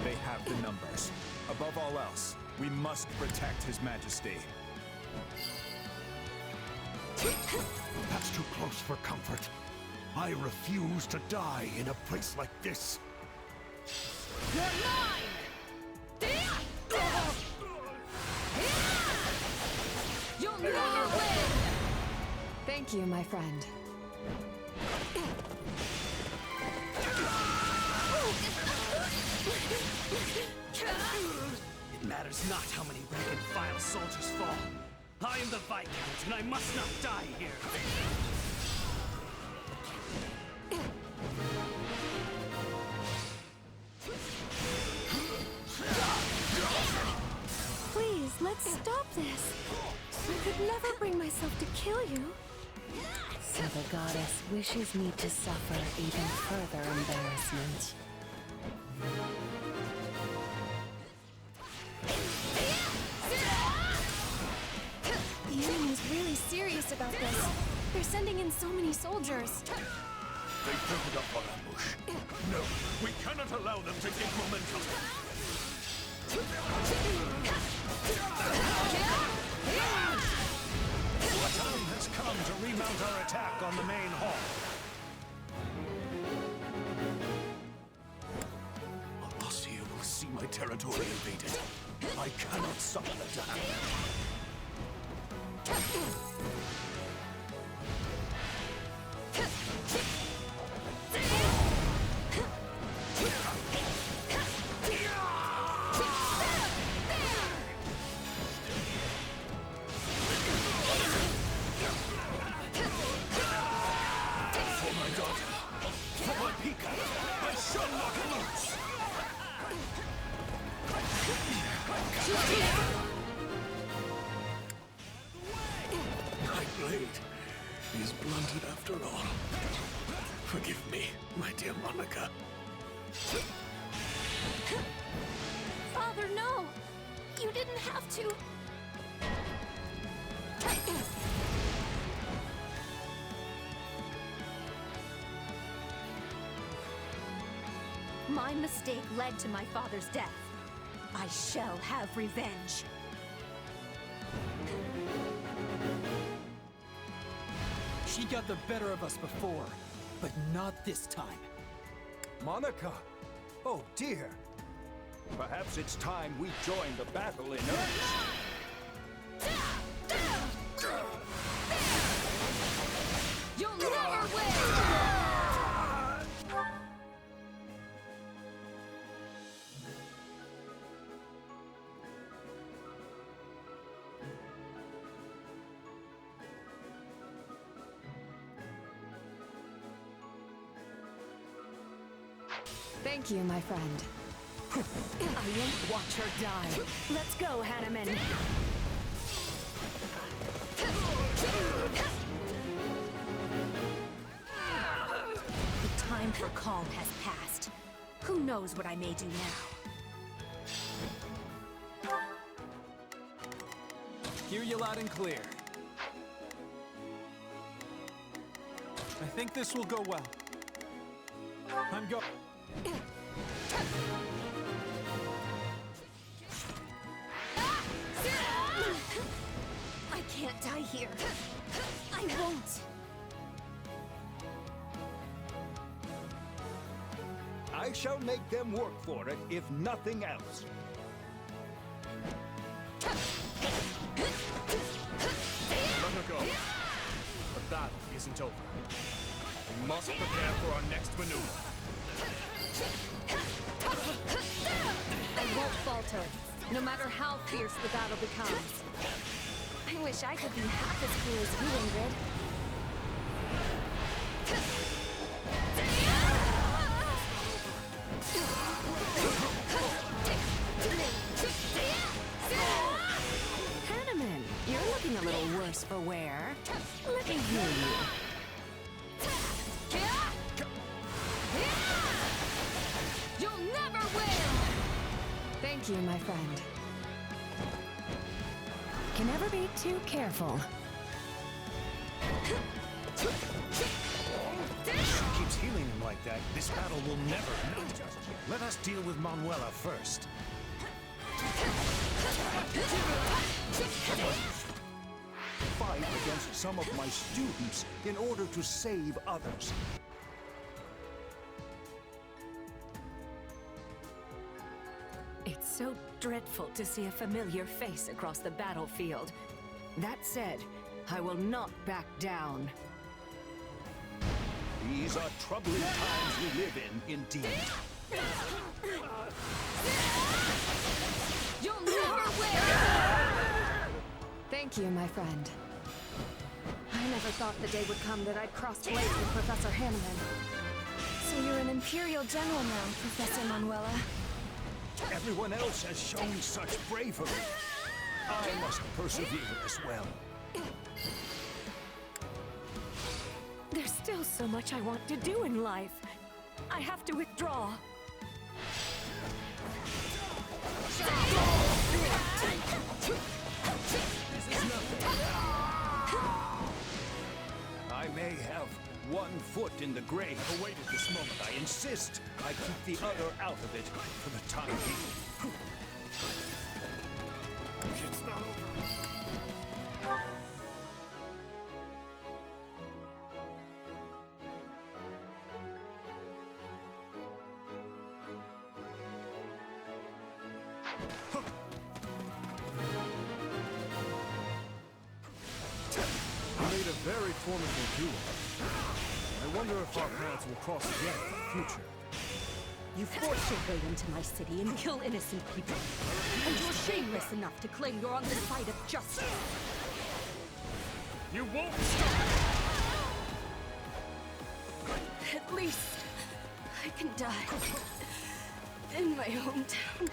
They have the numbers. Above all else, we must protect His Majesty. That's too close for comfort. I refuse to die in a place like this. You're mine! You'll never win! Thank you, my friend. It matters not how many rank-and-file soldiers fall. I am the Viscount, and I must not die here. Please, let's stop this. I could never bring myself to kill you. So the goddess wishes me to suffer even further embarrassment. The enemy's really serious about this. They're sending in so many soldiers. They fitted up our ambush. No, we cannot allow them to gain momentum. The time has come to remount our attack on the main hall. Alasia will see my territory invaded. I cannot suffer that to happen. For my daughter, for my Pika, I shall not lose! My blade is blunted after all. Forgive me, my dear Monica. Father, no! You didn't have to. My mistake led to my father's death. I shall have revenge. She got the better of us before, but not this time. Monica! Oh dear! Perhaps it's time we join the battle in earnest. You'll never win! Thank you, my friend. I won't watch her die. Let's go, Hanneman. The time for calm has passed. Who knows what I may do now? Hear you loud and clear. I think this will go well. I'm go. I can't die here. I won't. I shall make them work for it, if nothing else. Let her go. The battle isn't over. We must prepare for our next maneuver. won't falter, no matter how fierce the battle becomes. I wish I could be half as cool as you, Ingrid. Hanneman, you're looking a little worse for wear. Let me heal you. You'll never win! Thank you, my friend. Can never be too careful. If she keeps healing him like that, this battle will never end. Let us deal with Manuela first. Fight against some of my students in order to save others. It's so dreadful to see a familiar face across the battlefield. That said, I will not back down. These are troubling times we live in, indeed. You'll never win! Thank you, my friend. I never thought the day would come that I'd cross blades with Professor Hanneman. So you're an Imperial General now, Professor Manuela. Everyone else has shown such bravery. I must persevere as well. There's still so much I want to do in life. I have to withdraw. This is nothing. I may have one foot in the grave. I awaited this moment. I insist I keep the other out of it for the time being. It's not over. We made a very formidable duo. I wonder if our paths will cross again in the future. You forced your way into my city and kill innocent people. And you're shameless enough to claim you're on the side of justice. You won't stop! At least I can die in my hometown.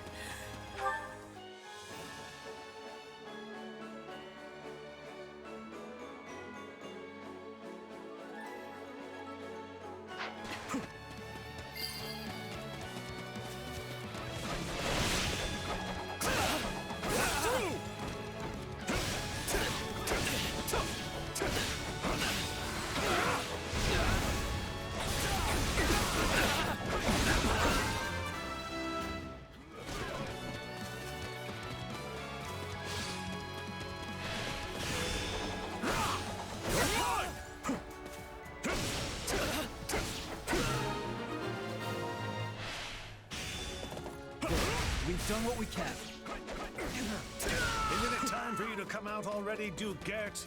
We've done what we can. Isn't it time for you to come out already, Duke Gert?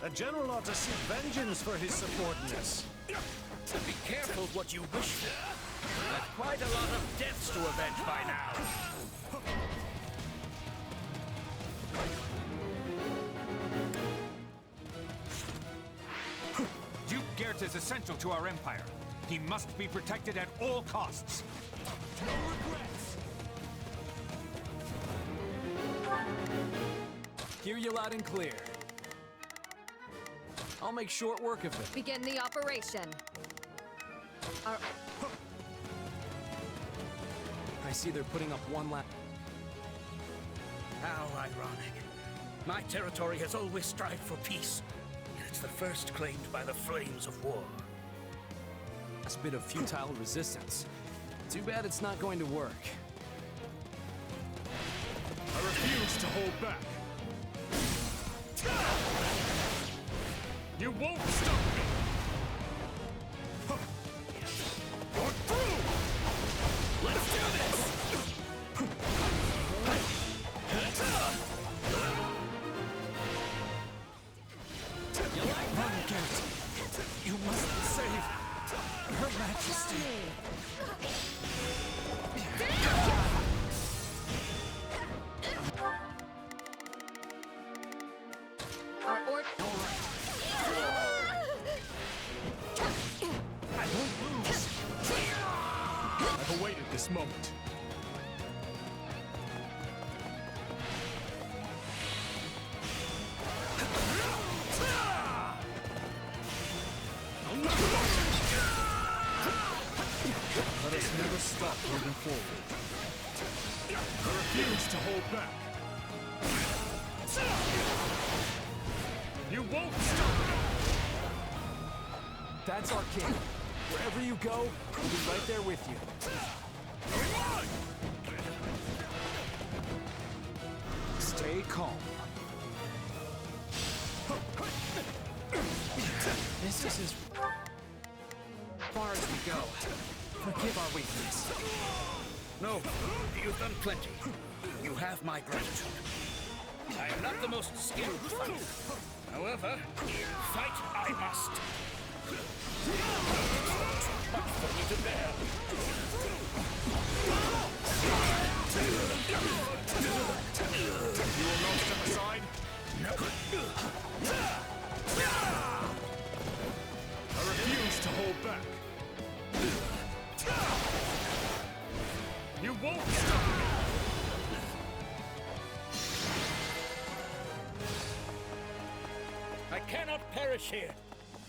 A general ought to seek vengeance for his subordinates. Be careful what you wish for. I've quite a lot of deaths to avenge by now. Duke Gert is essential to our empire. He must be protected at all costs. No regrets. Hear you loud and clear. I'll make short work of it. Begin the operation. I see they're putting up one last... How ironic. My territory has always strived for peace. And it's the first claimed by the flames of war. last bit of futile resistance. Too bad it's not going to work. I refuse to hold back. You won't stop me! You're through! Let's do this! You like that? You must save Her Majesty. this moment. Let us never stop moving forward. I refuse to hold back. You won't stop me! That's our king. Wherever you go, we'll be right there with you. Stay calm. This is as far as we go. Forgive our weakness. No, you've done plenty. You have my gratitude. I am not the most skilled fighter. However, fight I must. Too much for me to bear. You will not step aside? No. I refuse to hold back. You won't stop me! I cannot perish here.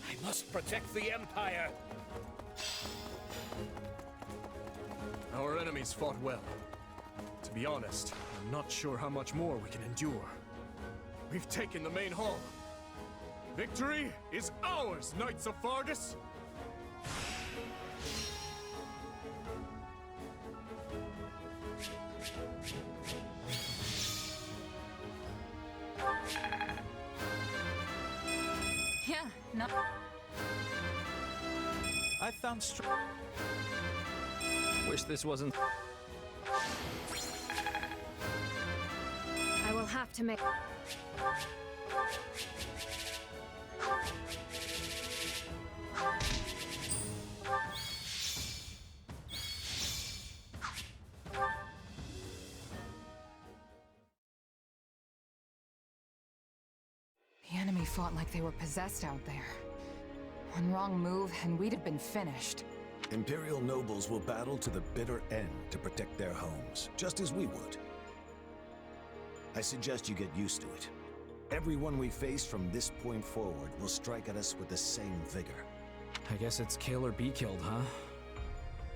I must protect the Empire. Our enemies fought well. To be honest, I'm not sure how much more we can endure. We've taken the main hall. Victory is ours, Knights of Fargus! Yeah, no. I found Wish this wasn't... I will have to make... The enemy fought like they were possessed out there. One wrong move, and we'd have been finished. Imperial nobles will battle to the bitter end to protect their homes, just as we would. I suggest you get used to it. Everyone we face from this point forward will strike at us with the same vigor. I guess it's kill or be killed, huh?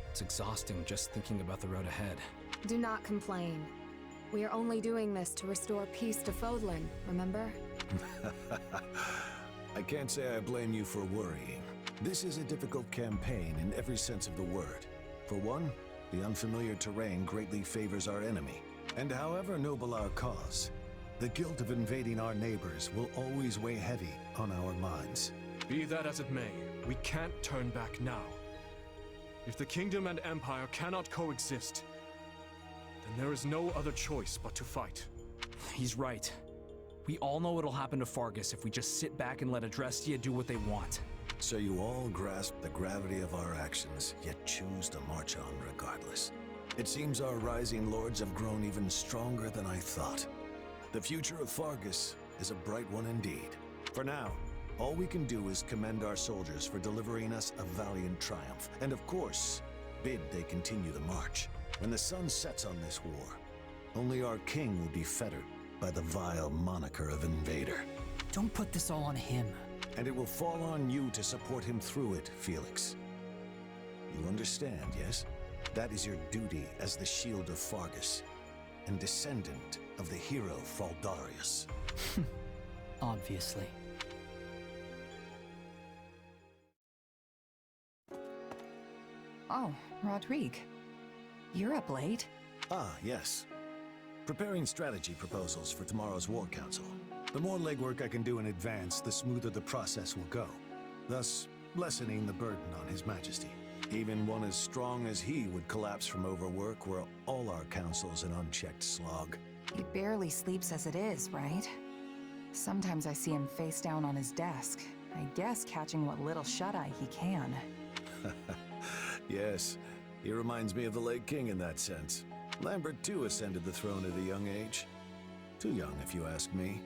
It's exhausting just thinking about the road ahead. Do not complain. We are only doing this to restore peace to Fodlan, remember? I can't say I blame you for worrying. This is a difficult campaign in every sense of the word. For one, the unfamiliar terrain greatly favors our enemy. And however noble our cause, the guilt of invading our neighbors will always weigh heavy on our minds. Be that as it may, we can't turn back now. If the kingdom and empire cannot coexist, then there is no other choice but to fight. He's right. We all know what'll happen to Fargus if we just sit back and let Adrestia do what they want. So you all grasp the gravity of our actions, yet choose to march on regardless. It seems our rising lords have grown even stronger than I thought. The future of Fargus is a bright one indeed. For now, all we can do is commend our soldiers for delivering us a valiant triumph, and of course, bid they continue the march. When the sun sets on this war, only our king will be fettered by the vile moniker of invader. Don't put this all on him. And it will fall on you to support him through it, Felix. You understand, yes? That is your duty as the shield of Fargus, and descendant of the hero Fraldarius. Obviously. Oh, Rodrigue. You're up late. Ah, yes. Preparing strategy proposals for tomorrow's War Council. The more legwork I can do in advance, the smoother the process will go, thus lessening the burden on His Majesty. Even one as strong as he would collapse from overwork were all our council's an unchecked slog. He barely sleeps as it is, right? Sometimes I see him face down on his desk, I guess catching what little shut-eye he can. Yes, he reminds me of the late king in that sense. Lambert too ascended the throne at a young age. Too young, if you ask me.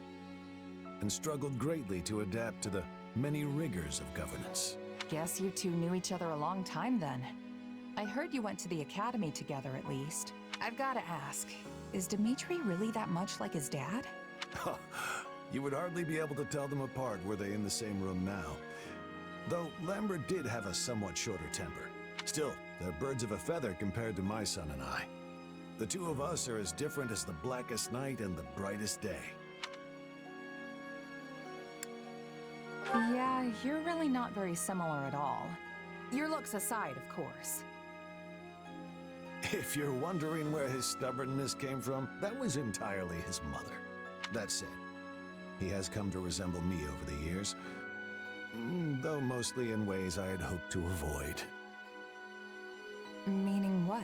And struggled greatly to adapt to the many rigors of governance. Guess you two knew each other a long time then. I heard you went to the academy together at least. I've gotta ask, is Dimitri really that much like his dad? You would hardly be able to tell them apart were they in the same room now. Though Lambert did have a somewhat shorter temper. Still, they're birds of a feather compared to my son and I. The two of us are as different as the blackest night and the brightest day. Yeah, you're really not very similar at all. Your looks aside, of course. If you're wondering where his stubbornness came from, that was entirely his mother. That said, he has come to resemble me over the years, though mostly in ways I had hoped to avoid. Meaning what?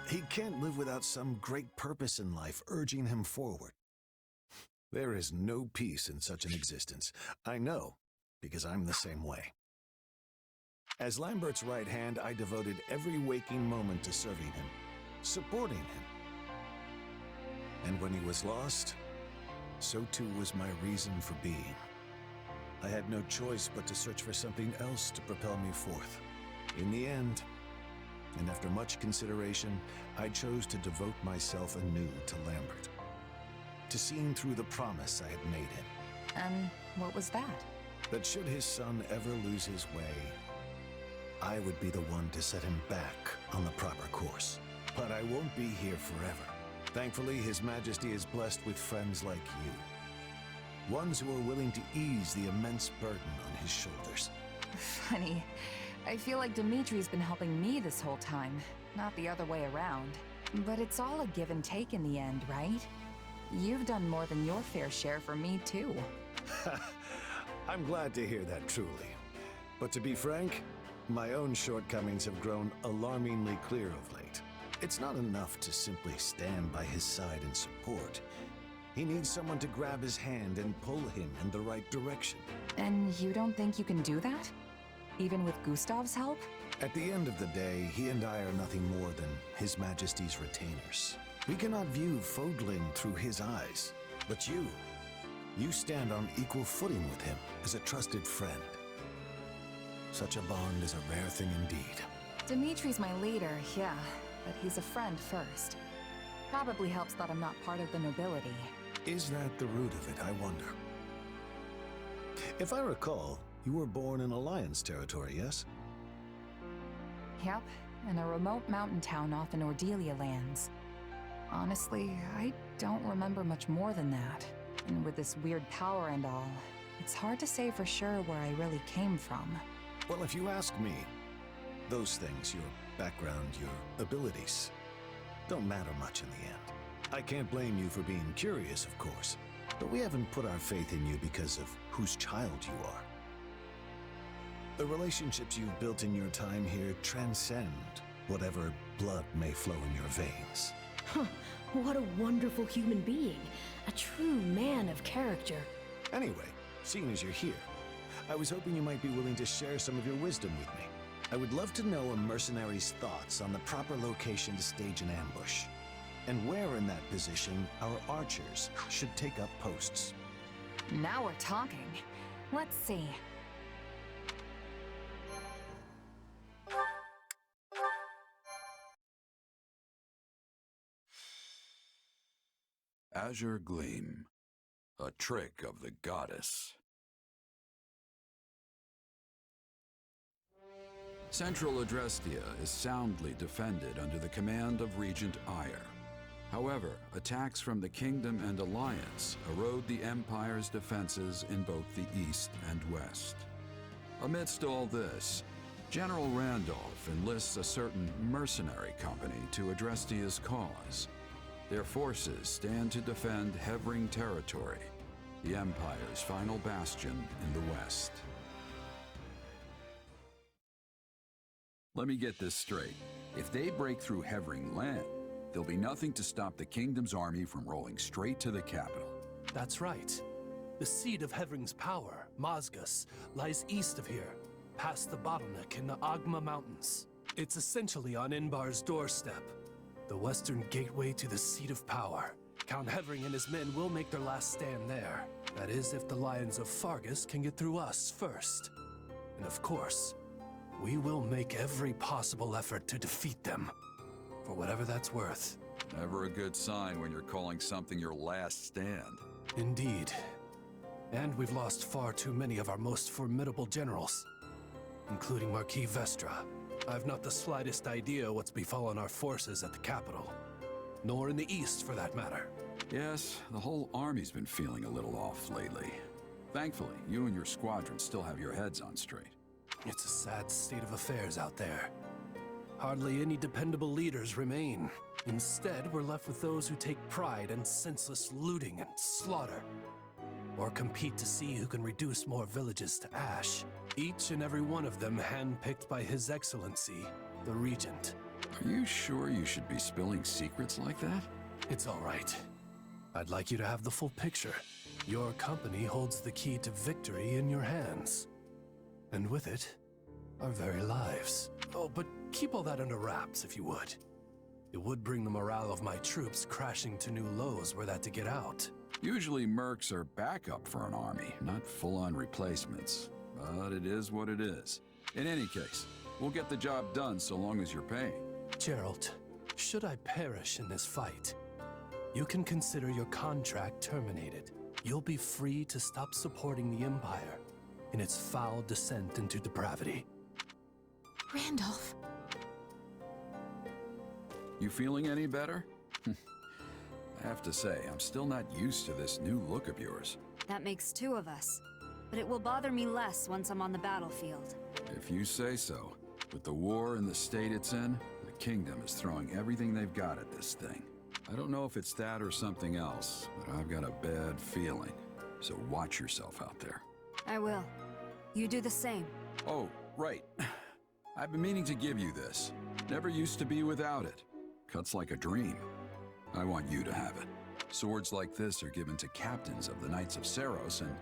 He can't live without some great purpose in life urging him forward. There is no peace in such an existence. I know, because I'm the same way. As Lambert's right hand, I devoted every waking moment to serving him, supporting him. And when he was lost, so too was my reason for being. I had no choice but to search for something else to propel me forth. In the end, and after much consideration, I chose to devote myself anew to Lambert, to seeing through the promise I had made him. And what was that? That should his son ever lose his way, I would be the one to set him back on the proper course. But I won't be here forever. Thankfully, His Majesty is blessed with friends like you. Ones who are willing to ease the immense burden on his shoulders. Funny. I feel like Dimitri's been helping me this whole time, not the other way around. But it's all a give and take in the end, right? You've done more than your fair share for me, too. I'm glad to hear that, truly. But to be frank, my own shortcomings have grown alarmingly clear of late. It's not enough to simply stand by his side and support. He needs someone to grab his hand and pull him in the right direction. And you don't think you can do that? Even with Gustav's help? At the end of the day, he and I are nothing more than His Majesty's retainers. We cannot view Fodlin through his eyes. But you stand on equal footing with him as a trusted friend. Such a bond is a rare thing indeed. Dimitri's my leader, yeah, but he's a friend first. Probably helps that I'm not part of the nobility. Is that the root of it, I wonder? If I recall, you were born in Alliance territory, yes? Yep, in a remote mountain town off in Ordelia lands. Honestly, I don't remember much more than that. And with this weird power and all, it's hard to say for sure where I really came from. Well, if you ask me, those things, your background, your abilities, don't matter much in the end. I can't blame you for being curious, of course, but we haven't put our faith in you because of whose child you are. The relationships you've built in your time here transcend whatever blood may flow in your veins. Huh, what a wonderful human being. A true man of character. Anyway, seeing as you're here, I was hoping you might be willing to share some of your wisdom with me. I would love to know a mercenary's thoughts on the proper location to stage an ambush, and where in that position our archers should take up posts. Now we're talking. Let's see. Azure Gleam, a trick of the goddess. Central Adrestia is soundly defended under the command of Regent Ire. However, attacks from the Kingdom and Alliance erode the Empire's defenses in both the east and west. Amidst all this, General Randolph enlists a certain mercenary company to Adrestia's cause. Their forces stand to defend Hevring territory, the Empire's final bastion in the west. Let me get this straight. If they break through Hevring land, there'll be nothing to stop the Kingdom's army from rolling straight to the capital. That's right. The seat of Hevring's power, Mazgus, lies east of here, past the bottleneck in the Agma Mountains. It's essentially on Inbar's doorstep, the western gateway to the seat of power. Count Hevring and his men will make their last stand there. That is, if the Lions of Fargus can get through us first. And of course, We will make every possible effort to defeat them, for whatever that's worth. Never a good sign when you're calling something your last stand. Indeed. And we've lost far too many of our most formidable generals, including Marquis Vestra. I've not the slightest idea what's befallen our forces at the capital, nor in the east for that matter. Yes, the whole army's been feeling a little off lately. Thankfully, you and your squadron still have your heads on straight. It's a sad state of affairs out there. Hardly any dependable leaders remain. Instead, we're left with those who take pride in senseless looting and slaughter, or compete to see who can reduce more villages to ash. Each and every one of them handpicked by His Excellency, the Regent. Are you sure you should be spilling secrets like that? It's all right. I'd like you to have the full picture. Your company holds the key to victory in your hands. And with it, our very lives. Oh, but keep all that under wraps, if you would. It would bring the morale of my troops crashing to new lows were that to get out. Usually mercs are backup for an army, not full-on replacements. But it is what it is. In any case, we'll get the job done so long as you're paying. Geralt, should I perish in this fight, you can consider your contract terminated. You'll be free to stop supporting the Empire in its foul descent into depravity. Randolph. You feeling any better? I have to say, I'm still not used to this new look of yours. That makes two of us. But it will bother me less once I'm on the battlefield. If you say so. With the war and the state it's in, the kingdom is throwing everything they've got at this thing. I don't know if it's that or something else, but I've got a bad feeling. So watch yourself out there. I will. You do the same. Oh, right. I've been meaning to give you this. Never used to be without it. Cuts like a dream. I want you to have it. Swords like this are given to captains of the Knights of Saros, and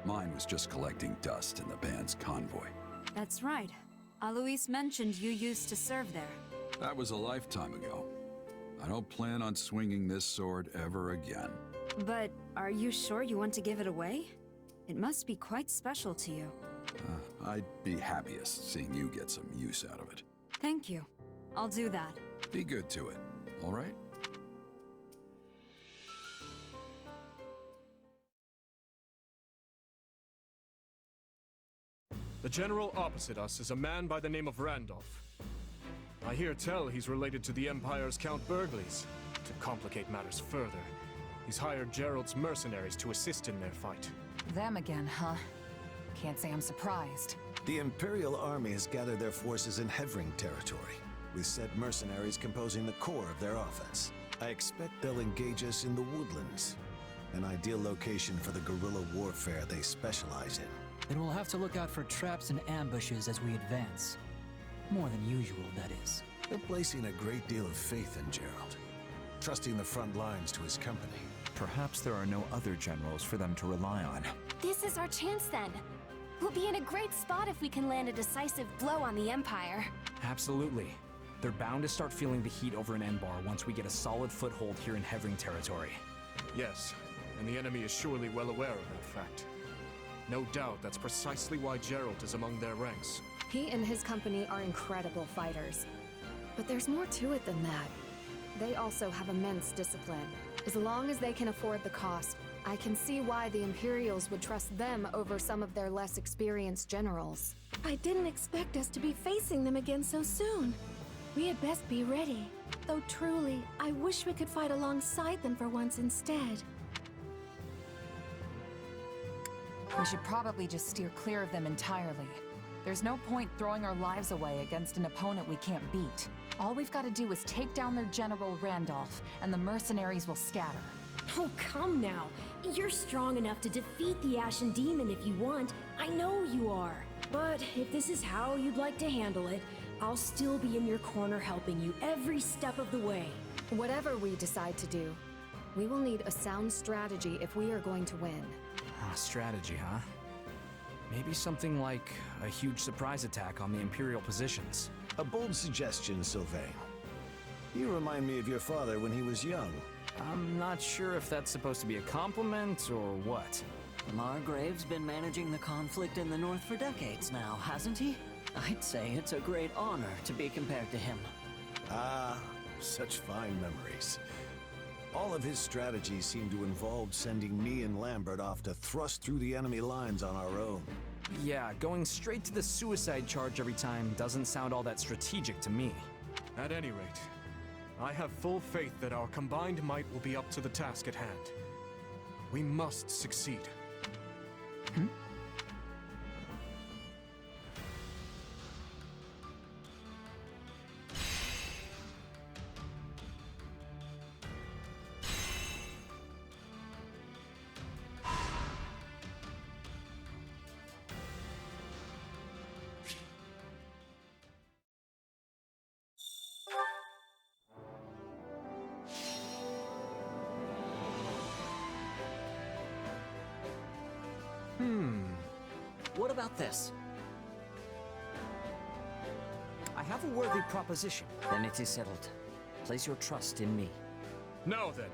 mine was just collecting dust in the band's convoy. That's right. Alois mentioned you used to serve there. That was a lifetime ago. I don't plan on swinging this sword ever again. But are you sure you want to give it away? It must be quite special to you. I'd be happiest seeing you get some use out of it. Thank you. I'll do that. Be good to it, all right? The general opposite us is a man by the name of Randolph. I hear tell he's related to the Empire's Count Burgleys. To complicate matters further, he's hired Gerald's mercenaries to assist in their fight. Them again, huh? Can't say I'm surprised. The Imperial Army has gathered their forces in Hevring territory, with said mercenaries composing the core of their offense. I expect they'll engage us in the woodlands, an ideal location for the guerrilla warfare they specialize in. Then we'll have to look out for traps and ambushes as we advance. More than usual, that is. They're placing a great deal of faith in Gerald, trusting the front lines to his company. Perhaps there are no other generals for them to rely on. This is our chance then. We'll be in a great spot if we can land a decisive blow on the Empire. Absolutely. They're bound to start feeling the heat over in Enbar once we get a solid foothold here in Hevring territory. Yes, and the enemy is surely well aware of that fact. No doubt that's precisely why Gerald is among their ranks. He and his company are incredible fighters. But there's more to it than that. They also have immense discipline. As long as they can afford the cost, I can see why the Imperials would trust them over some of their less experienced generals. I didn't expect us to be facing them again so soon. We had best be ready. Though truly, I wish we could fight alongside them for once instead. We should probably just steer clear of them entirely. There's no point throwing our lives away against an opponent we can't beat. All we've got to do is take down their General Randolph, and the mercenaries will scatter. Oh, come now. You're strong enough to defeat the Ashen Demon if you want. I know you are. But if this is how you'd like to handle it, I'll still be in your corner helping you every step of the way. Whatever we decide to do, we will need a sound strategy if we are going to win. Strategy, huh? Maybe something like a huge surprise attack on the Imperial positions. A bold suggestion, Sylvain. You remind me of your father when he was young. I'm not sure if that's supposed to be a compliment or what. Margrave's been managing the conflict in the north for decades now, hasn't he? I'd say it's a great honor to be compared to him. Ah, such fine memories. All of his strategies seem to involve sending me and Lambert off to thrust through the enemy lines on our own. Yeah, going straight to the suicide charge every time doesn't sound all that strategic to me. At any rate, I have full faith that our combined might will be up to the task at hand. We must succeed. What about this? I have a worthy proposition. Then it is settled. Place your trust in me. Now then.